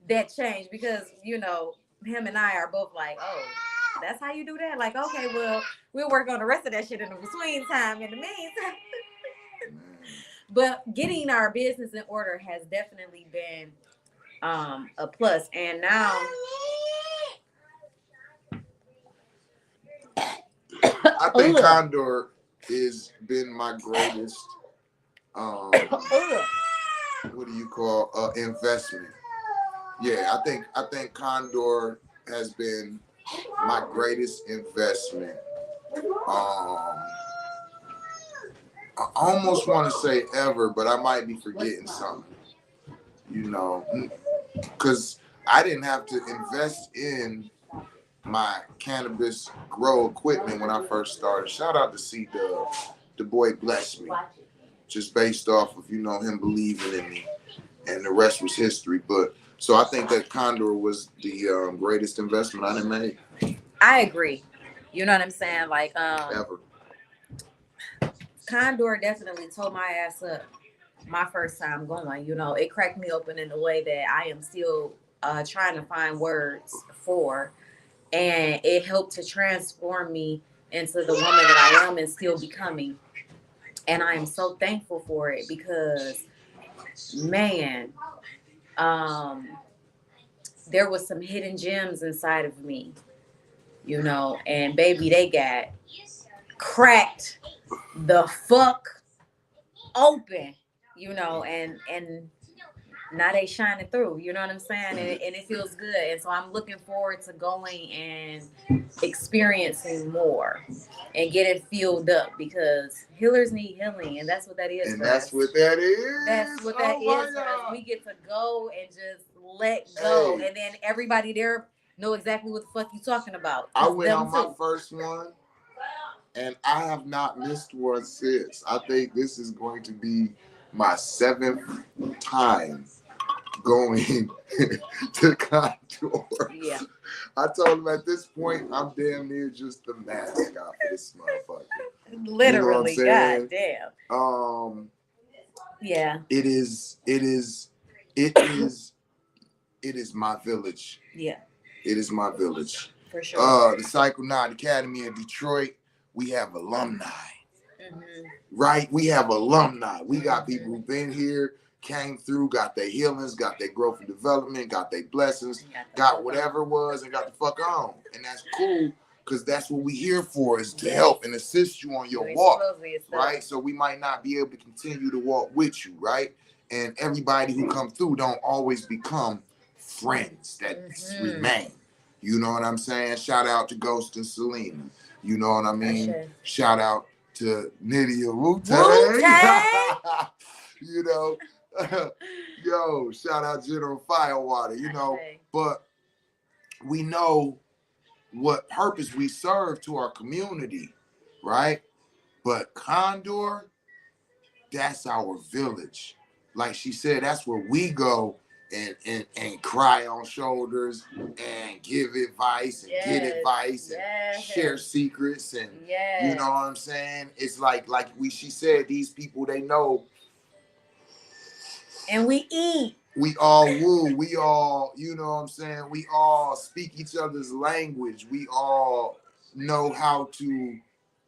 that changed because, him and I are both like, oh, that's how you do that? Like, okay, well, we'll work on the rest of that shit in the between time in the meantime. But getting our business in order has definitely been a plus. And now I think Condor has been my greatest what do you call investment. Yeah, I think Condor has been my greatest investment. I almost want to say ever, but I might be forgetting something. Because I didn't have to invest in my cannabis grow equipment when I first started. Shout out to C-Dub. The boy blessed me. Just based off of, him believing in me. And the rest was history. But so I think that Condor was the greatest investment I done made. I agree. You know what I'm saying? Like, ever. Condor definitely tore my ass up my first time going. It cracked me open in a way that I am still trying to find words for. And it helped to transform me into the woman that I am and still becoming. And I am so thankful for it because, man, um, there was some hidden gems inside of me, and baby, they got cracked the fuck open, and now they shining through, you know what I'm saying? And it feels good. And so I'm looking forward to going and experiencing more and getting filled up because healers need healing, and that's what that is. And for that's us. what that is. That's what that is for us. We get to go and just let go, and then everybody there know exactly what the fuck you talking about. I went on my first one, and I have not missed one since. I think this is going to be my 7th time going to Condor. Yeah. I told him at this point, I'm damn near just the mascot for this motherfucker. Literally, you know goddamn. Yeah. It is my village. Yeah. It is my village. For sure. The Psychonaut Academy in Detroit, we have alumni. Mm-hmm. Right? We have alumni. We got people who've been here, came through, got their healings, got their growth and development, got their blessings, got whatever it was, and got the fuck on. And that's cool, because that's what we here for, is to help and assist you on your walk, right? So we might not be able to continue to walk with you, right? And everybody who come through don't always become friends that remain. You know what I'm saying? Shout out to Ghost and Selena. You know what I mean? Shout out to Nydia Wu-Tang. You know, yo, shout out General Firewater, but we know what purpose we serve to our community, right? But Condor, that's our village. Like she said, that's where we go and cry on shoulders and give advice and get advice and share secrets and you know what I'm saying? It's like she said, these people, they know. And we eat. We all woo. We all, you know what I'm saying? We all speak each other's language. We all know how to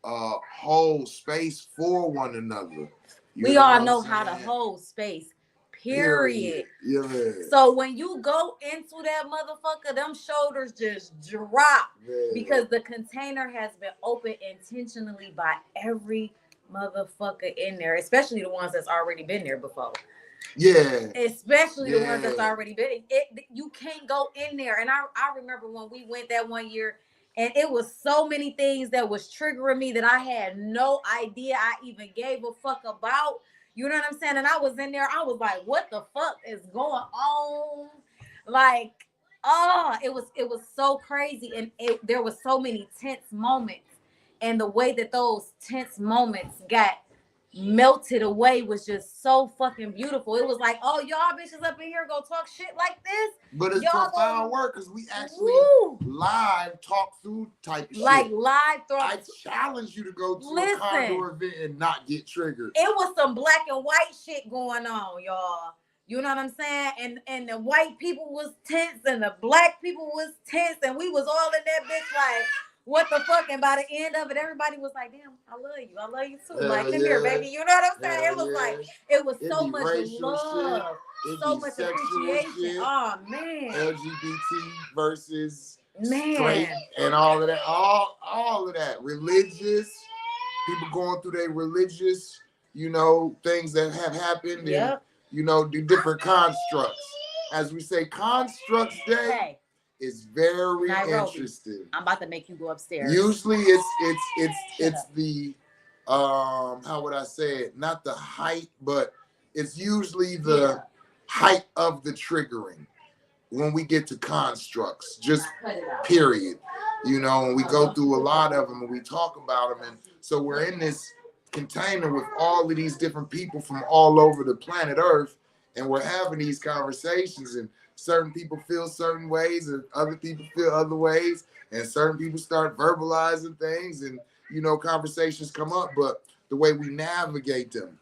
hold space for one another. We all know how to hold space. Period. Yeah. So when you go into that motherfucker, them shoulders just drop because the container has been opened intentionally by every motherfucker in there, especially the ones that's already been there before. Yeah. Especially the ones that's already been. You can't go in there. And I remember when we went that one year, and it was so many things that was triggering me that I had no idea I even gave a fuck about. You know what I'm saying? And I was in there, I was like, what the fuck is going on? Like, it was so crazy. And there was so many tense moments. And the way that those tense moments got melted away was just so fucking beautiful. It was like, oh, y'all bitches up in here go talk shit like this. But it's profound work because we actually live talk through type of like shit. Live through. I challenge you to go to a Condor event and not get triggered. It was some black and white shit going on, y'all. You know what I'm saying? And the white people was tense and the black people was tense, and we was all in that bitch like, what the fuck? And by the end of it, everybody was like, damn, I love you too. Like, come here, baby. You know what I'm saying? It was like, it was so much love, so much appreciation. Shit, oh, man. LGBT versus straight and all of that. All of that. Religious, people going through their religious, things that have happened and, do different constructs. As we say, Constructs Day. It's very interesting. I'm about to make you go upstairs. Usually it's the how would I say it? Not the height, but it's usually the height of the triggering when we get to constructs. Just period. And we go through a lot of them and we talk about them, and so we're in this container with all of these different people from all over the planet Earth, and we're having these conversations, and certain people feel certain ways and other people feel other ways, and certain people start verbalizing things, and conversations come up. But the way we navigate them,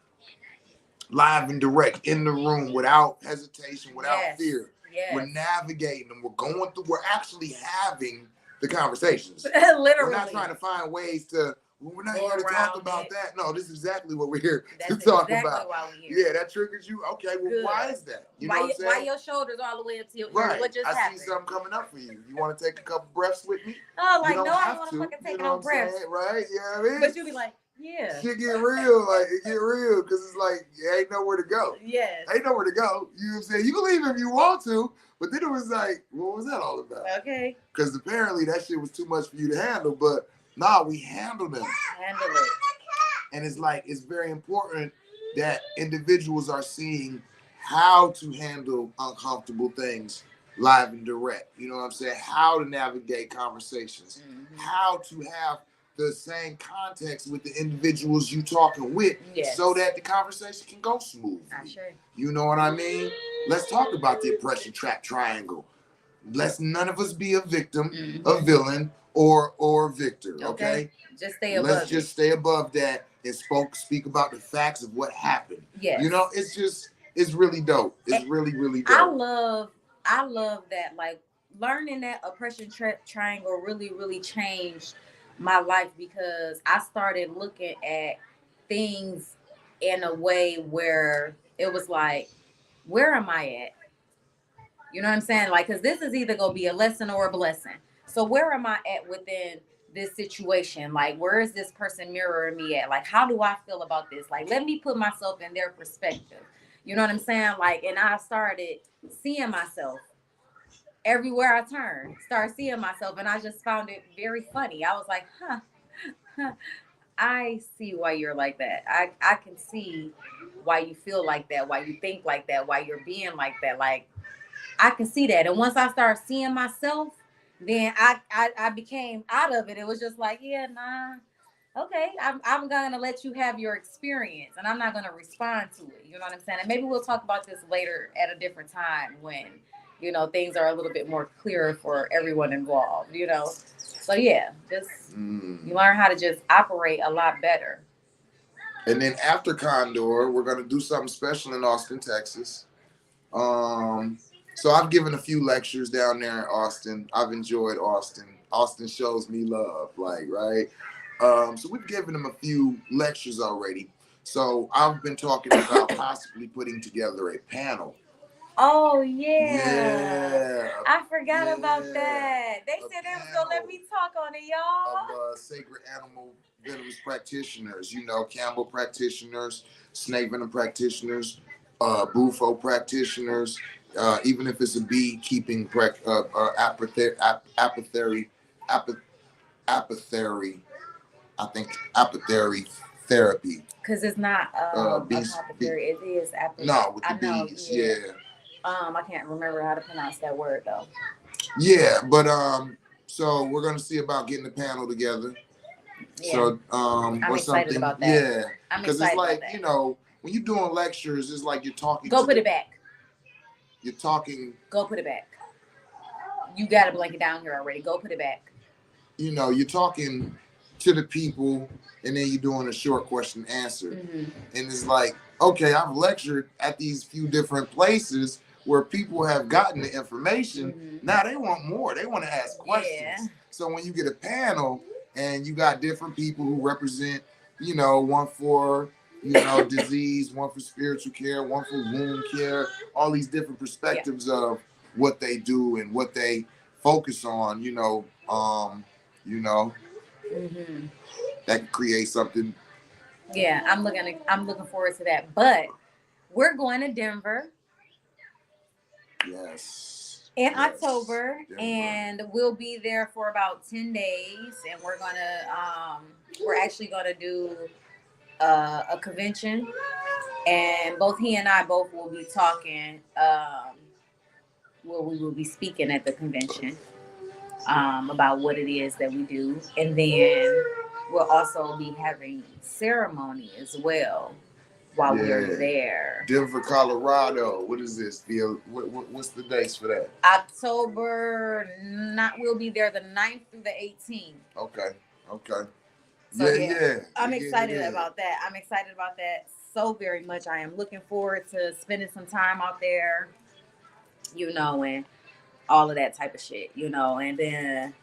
live and direct in the room, without hesitation, without fear, we're navigating them. We're actually having the conversations. Literally. We're not trying to find ways to Well, we're not Go here to talk around about it. that. No, this is exactly what we're here to That's talk exactly about. why we're here. Yeah, that triggers you. Okay, well, Good. why is that? You know Why, what I'm saying? why your shoulders all the way up to your ears? Right. What just I happened? see something coming up for you. You want to take a couple breaths with me? Oh, You like, don't no, I have don't want to to. fucking You take know no what I'm breath. saying? Right? You know what I mean? But you be like, yeah. Shit get real. Like, it get real because it's like, you ain't nowhere to go. Yes. Ain't nowhere to go. You know what I'm saying? You can leave if you want to, but then it was like, what was that all about? Okay. Because apparently that shit was too much for you to handle, but nah, we handle them. Handle it. And it's like, it's very important that individuals are seeing how to handle uncomfortable things live and direct. You know what I'm saying? How to navigate conversations, how to have the same context with the individuals you talking with, Yes. so that the conversation can go smoothly. Sure. You know what I mean? Let's talk about the oppression trap triangle. Let's none of us be a victim, a villain, or victor. Okay? Just stay above Let's just stay above that and speak about the facts of what happened. Yes. You know, it's really dope. It's really, really dope. I love that. Like, learning that oppression triangle really changed my life, because I started looking at things in a way where it was like, where am I at? You know what I'm saying? Like, because this is either going to be a lesson or a blessing. So where am I at within this situation? Like, where is this person mirroring me at? Like, how do I feel about this? Like, let me put myself in their perspective. You know what I'm saying? Like, and I started seeing myself everywhere I turned. Started seeing myself, and I just found it very funny. I was like, I see why you're like that. I can see why you feel like that, why you think like that, why you're being like that. Like, I can see that. And once I started seeing myself, then I became out of it. It was just like, yeah, nah, okay, I'm gonna let you have your experience, and I'm not gonna respond to it. You know what I'm saying? And maybe we'll talk about this later at a different time when, you know, things are a little bit more clear for everyone involved, you know. So yeah, just you learn how to just operate a lot better. And then after Condor, we're gonna do something special in Austin, Texas. So I've given a few lectures down there in Austin. I've enjoyed Austin. Austin shows me love, like, right? So we've given them a few lectures already. So I've been talking about possibly putting together a panel. Oh yeah. Yeah. I forgot about that. They said they was gonna let me talk on it, y'all. Of sacred animal venomous practitioners, you know, Campbell practitioners, snake venom practitioners, Bufo practitioners, even if it's a beekeeping apothecary, I think apothecary therapy. Because it's not apothecary, it is apothecary. No, with the bees, yeah. I can't remember how to pronounce that word though. Yeah, but so we're gonna see about getting the panel together. Yeah. So I'm or excited something. about that. Yeah. I'm Because excited it's like, about that. you know, when you're doing lectures, it's like you're talking. Go put it back. You're talking. Go put it back. You got a blanket down here already. Go put it back. You know, you're talking to the people, and then you're doing a short question answer. And it's like, okay, I've lectured at these few different places where people have gotten the information. Now they want more. They want to ask questions. Yeah. So when you get a panel and you got different people who represent, you know, one for, you know, disease, one for spiritual care, one for wound care, all these different perspectives of what they do and what they focus on, you know, that can create something. Yeah, I'm looking forward to that. But we're going to Denver. Yes. In October, Denver. And we'll be there for about 10 days, and we're actually gonna do a convention, and both he and I will be talking. We will be speaking at the convention about what it is that we do, and then we'll also be having ceremony as well while we're there. Denver, Colorado. What is this? What's the dates for that? October. We'll be there the 9th through the 18th. Okay. So, yeah. I'm excited about that. I'm excited about that so very much. I am looking forward to spending some time out there, you know, and all of that type of shit, you know, and then,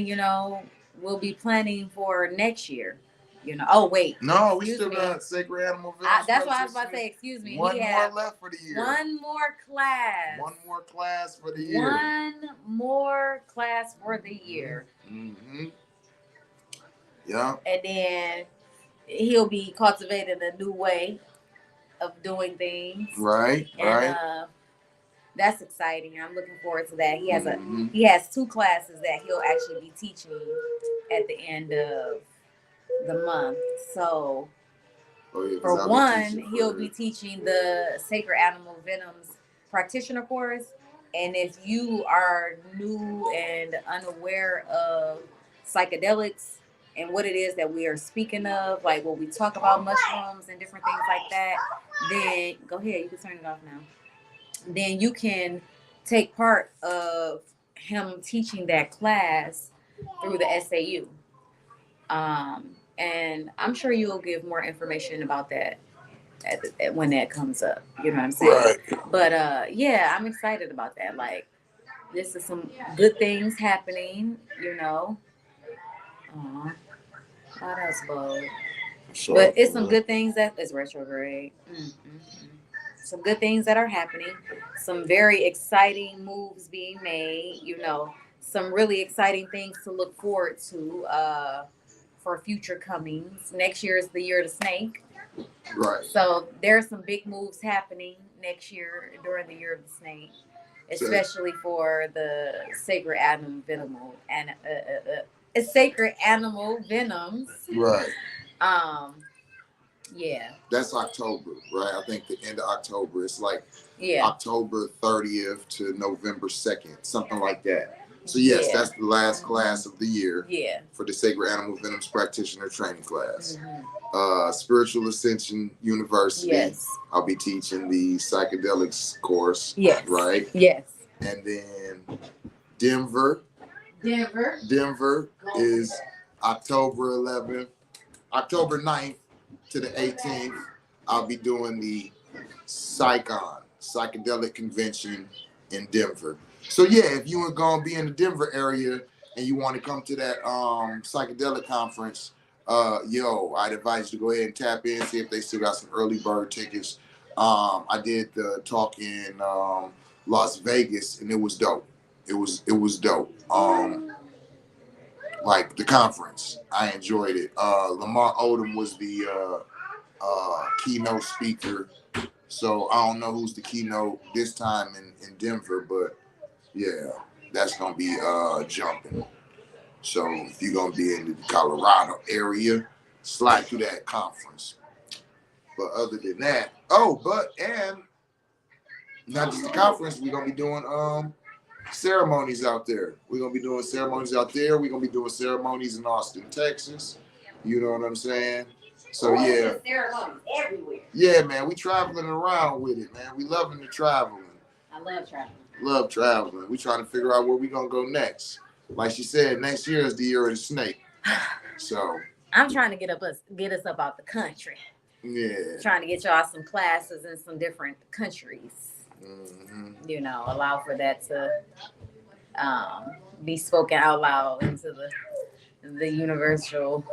you know, we'll be planning for next year. You know. Oh wait. No, we Excuse still me. got Sacred Animal Venoms. That's what I was about to say. Excuse me. One He more have left for the year. one more class. One more class for the year. One more class for the year. Mm-hmm. Yeah. And then he'll be cultivating a new way of doing things. Right. And that's exciting. I'm looking forward to that. He has Mm-hmm. he has 2 classes that he'll actually be teaching at the end of the month. So for one, he'll be teaching the Sacred Animal Venoms practitioner course. And if you are new and unaware of psychedelics and what it is that we are speaking of, like when we talk about mushrooms and different things like that, then go ahead, you can turn it off now. Then you can take part of him teaching that class through the SAU. And I'm sure you'll give more information about that when that comes up. You know what I'm saying? Right. But yeah, I'm excited about that. Like, this is some good things happening, you know. Oh, that's bold. But it's some good things that is retrograde. Some good things that are happening. Some very exciting moves being made. You know, some really exciting things to look forward to for future comings. Next year is the year of the snake. Right. So there's some big moves happening next year during the year of the snake, especially for the Sacred Animal Venoms and Sacred Animal Venoms. Right. Yeah. That's October, right? I think the end of October. It's like Yeah. October 30th to November 2nd, something like that. So yes, that's the last class of the year. Yeah. For the Sacred Animal Venoms practitioner training class. Mm-hmm. Spiritual Ascension University. Yes. I'll be teaching the psychedelics course. Yes. Right. Yes. And then Denver is October 11th, October 9th to the 18th. I'll be doing the Psychedelic Convention in Denver. So yeah, if you are gonna be in the Denver area and you want to come to that psychedelic conference, I'd advise you to go ahead and tap in, see if they still got some early bird tickets. I did the talk in Las Vegas and it was dope. It was dope. Like the conference, I enjoyed it. Lamar Odom was the keynote speaker. So I don't know who's the keynote this time in Denver, but yeah, that's gonna be jumping. So if you're gonna be in the Colorado area, slide through that conference. But other than that, and not just the conference, we're gonna be doing ceremonies out there. We're gonna be doing ceremonies out there. We're gonna be doing ceremonies in Austin, Texas. You know what I'm saying? So yeah. Ceremonies everywhere. Yeah, man, we traveling around with it, man. We loving the traveling. I love traveling. Love traveling. We trying to figure out where we gonna go next. Like she said, next year is the year of the snake. So I'm trying to get us up out the country. Yeah. Trying to get y'all some classes in some different countries. Mm-hmm. You know, allow for that to be spoken out loud into the universal.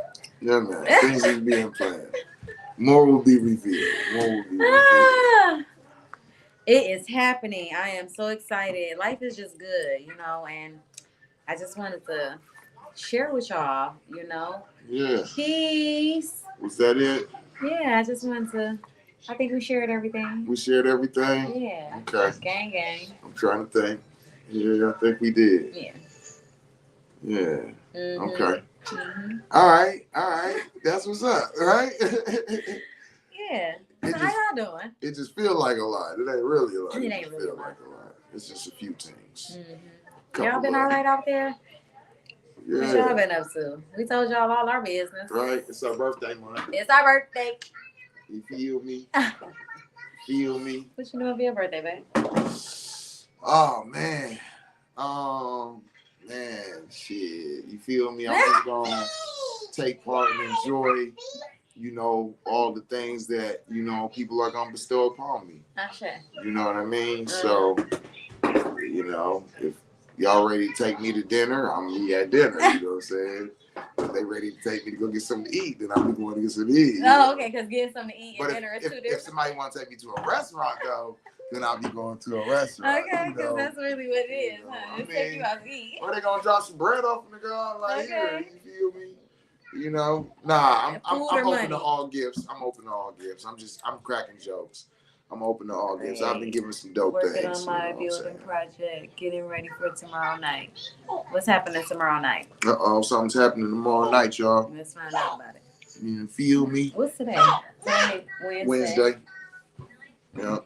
Yeah, man. Things are being planned. More will be revealed. It is happening. I am so excited. Life is just good, you know, and I just wanted to share with y'all, you know. Yeah. Peace. Was that it? Yeah, I just wanted to. I think we shared everything. We shared everything? Yeah. Okay. Gang. I'm trying to think. Yeah, I think we did. Yeah. Yeah. Mm-hmm. Okay. Mm-hmm. All right. That's what's up, right? Yeah. So how y'all doing? It just feels like a lot. It ain't really a lot. It ain't really feel a lot. like a lot. It's just a few things. Mm-hmm. Y'all been all right out there? Yeah. What y'all been up to? We told y'all all our business. Right. It's our birthday month. It's our birthday. You feel me? Feel me? What you doing for your birthday, babe? Oh man. Shit. You feel me? I'm just gonna take part and enjoy, you know, all the things that, you know, people are gonna bestow upon me. You know what I mean? So, you know, if y'all ready to take me to dinner, I'm gonna be at dinner, you know what I'm saying? If they ready to take me to go get something to eat, then I'll be going to get something to eat. Oh, okay, because getting something to eat But and dinner is too if different. somebody want to take me to a restaurant though, then I'll be going to a restaurant. Okay, you because know. that's really what it is, huh? I Just take mean, you out to eat. Or they gonna drop some bread off in the ground like Okay. here. You feel me? You know, nah. I'm Food or open money? to all gifts. I'm open to all gifts. I'm cracking jokes. I'm open to all gifts. I've been giving some dope Working things. on my building project, getting ready for tomorrow night. What's happening tomorrow night? Something's happening tomorrow night, y'all. Let's find out about it. You feel me? What's today? Today, Wednesday. Yeah,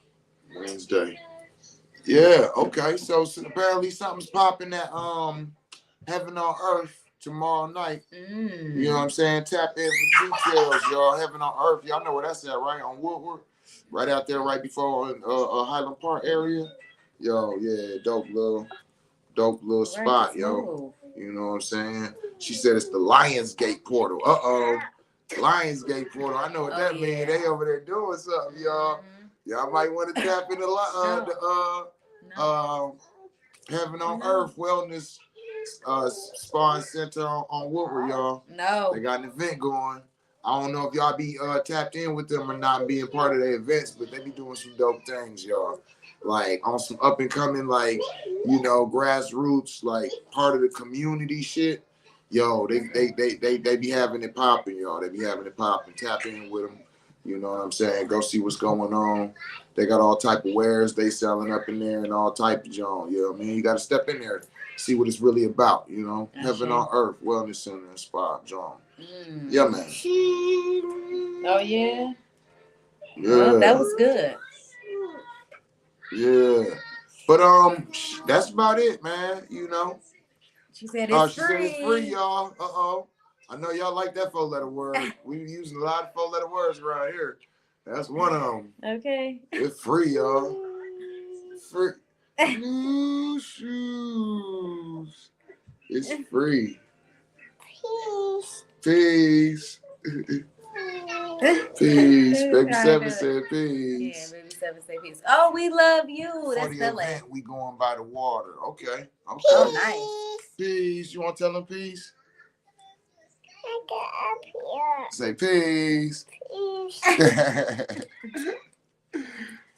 Wednesday. Yeah. Okay. So apparently something's popping at Heaven on Earth tomorrow night. You know what I'm saying? Tap in for details, y'all. Heaven on Earth. Y'all know where that's at, right? On Woodward. Right out there, right before Highland Park area. Yo, yeah, dope little spot, yo. You know what I'm saying? She said it's the Lionsgate portal. Lionsgate portal. I know what that means. They over there doing something, y'all. Y'all might want to tap in the Heaven on Earth Wellness Spa and Center on Woodward, y'all. No. They got an event going. I don't know if y'all be tapped in with them or not being part of their events, but they be doing some dope things, y'all. Like on some up and coming, like, you know, grassroots, like part of the community shit. Yo, they be having it popping, y'all. They be having it popping. Tap in with them. You know what I'm saying? Go see what's going on. They got all type of wares they selling up in there and all type of junk. You know what I mean? You got to step in there, see what it's really about. You know, Heaven on Earth Wellness Center and Spa, John. Yeah, man. Oh yeah. Yeah. Well, that was good. Yeah. But that's about it, man. You know. She said it's she free. said it's free, y'all. I know y'all like that 4-letter word. We using a lot of 4-letter words around here. That's one of them. Okay. It's free, y'all. Free. New shoes. It's free. Peace. Peace. Baby 7 said peace. Yeah, Baby 7 said peace. Oh, we love you. For That's the Philly. event, we going by the water. Okay. Oh, nice. Peace. You want to tell them peace? Say peace.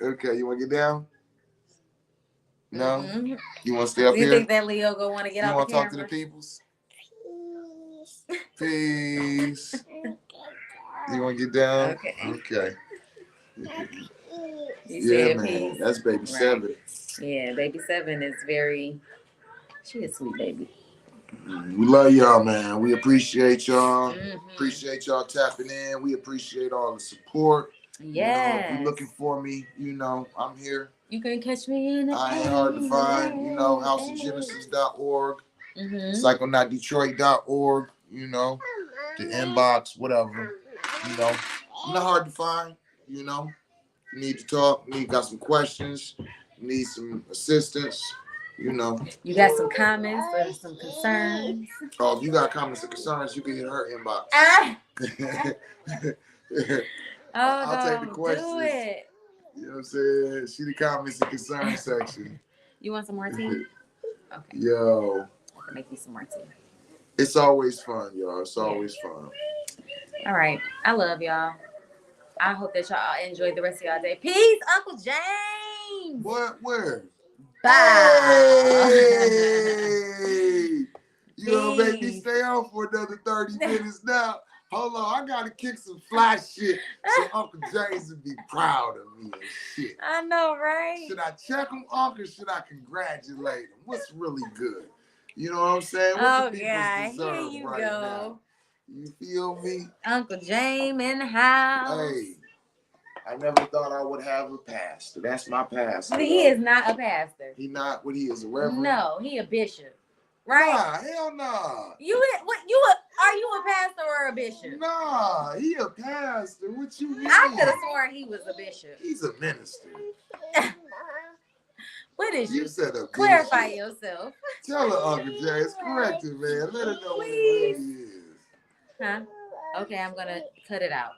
Okay, you want to get down? No? Mm-hmm. You want to stay up Do you here? think that Leo gonna want to get you out want the to camera? talk to the peoples? Peace. You want to get down? Okay. Yeah, man. peace. That's Baby 7. Yeah, Baby 7 is very... She is sweet, baby. We love y'all, man. We appreciate y'all. Mm-hmm. Appreciate y'all tapping in. We appreciate all the support. Yes. You know, if you're looking for me, you know, I'm here. You can catch me in I ain't hard to find. You know, houseofgenesis.org, psychonautdetroit.org, you know, the inbox, whatever. You know, I'm not hard to find, you know. You need to talk, you got some questions, you need some assistance, you know. You got some comments or some concerns? Oh, if you got comments or concerns, you can hit her inbox. I'll take the questions. Do it. You know what I'm saying? She the comments and concerns section. You want some more tea? Okay. Yo. I'll make you some more tea. It's always fun, y'all. It's always fun. All right. I love y'all. I hope that y'all enjoy the rest of y'all day. Peace, Uncle James. What? Where? Bye. Hey! You gonna make me stay on for another 30 minutes now? Hold on, I gotta kick some fly shit so Uncle James would be proud of me and shit. I know, right? Should I check him, Uncle, or should I congratulate him? What's really good? You know what I'm saying? What the God, deserve here you right go. Now? You feel me? Uncle James in the house. Hey, I never thought I would have a pastor. That's my pastor. He is not a pastor. He not what he is, a reverend? No, he a bishop. Right? Nah, hell nah. Are you a pastor or a bishop? Nah, he a pastor. What you mean? I could have sworn he was a bishop. He's a minister. What is you? Said a Clarify bishop. yourself. Tell her, Uncle James. Correct it, man. Let her know what it is. Huh? Okay, I'm going to cut it out.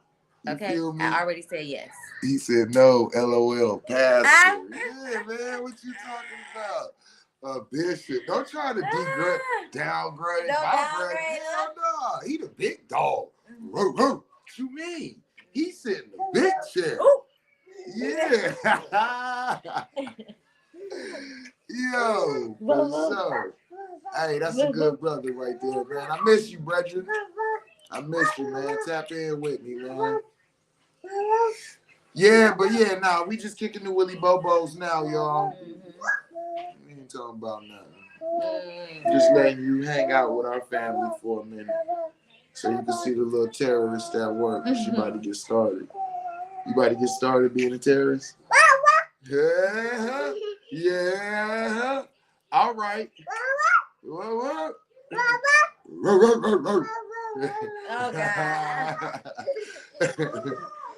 Okay? You feel me? I already said yes. He said no, LOL, pastor. Yeah, man, what you talking about? A bishop. Don't try to downgrade Don't my downgrade bread. him. Hell no. He the big dog. Whoa, whoa. What you mean? He sit in the big chair. Ooh. Yeah. Yo, for sure. Hey, that's a good brother right there, man. I miss you, brethren. I miss you, man. Tap in with me, man. Yeah, but yeah, nah, we just kicking the Willy Bobos now, y'all. We ain't talking about nothing. Just letting you hang out with our family for a minute. So you can see the little terrorist at work. She about to get started. You about to get started being a terrorist? Yeah. Yeah. All right. What? Oh God.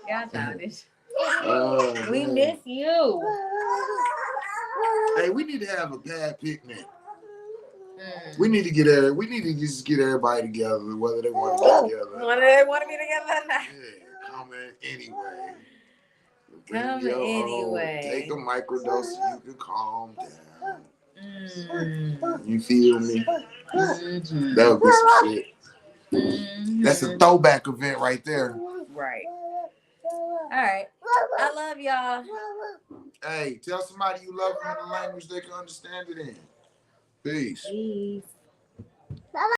Y'all childish. We Man. miss you. Hey, we need to have a bad picnic. We need to just get everybody together, whether they want to get together. Whether they want to be together or not. Yeah, come in anyway. Come anyway. Take a microdose so you can calm down. You feel me? That would be some shit. That's a throwback event right there. Right. All right. I love y'all. Hey, tell somebody you love them in a language they can understand it in. Peace. Peace.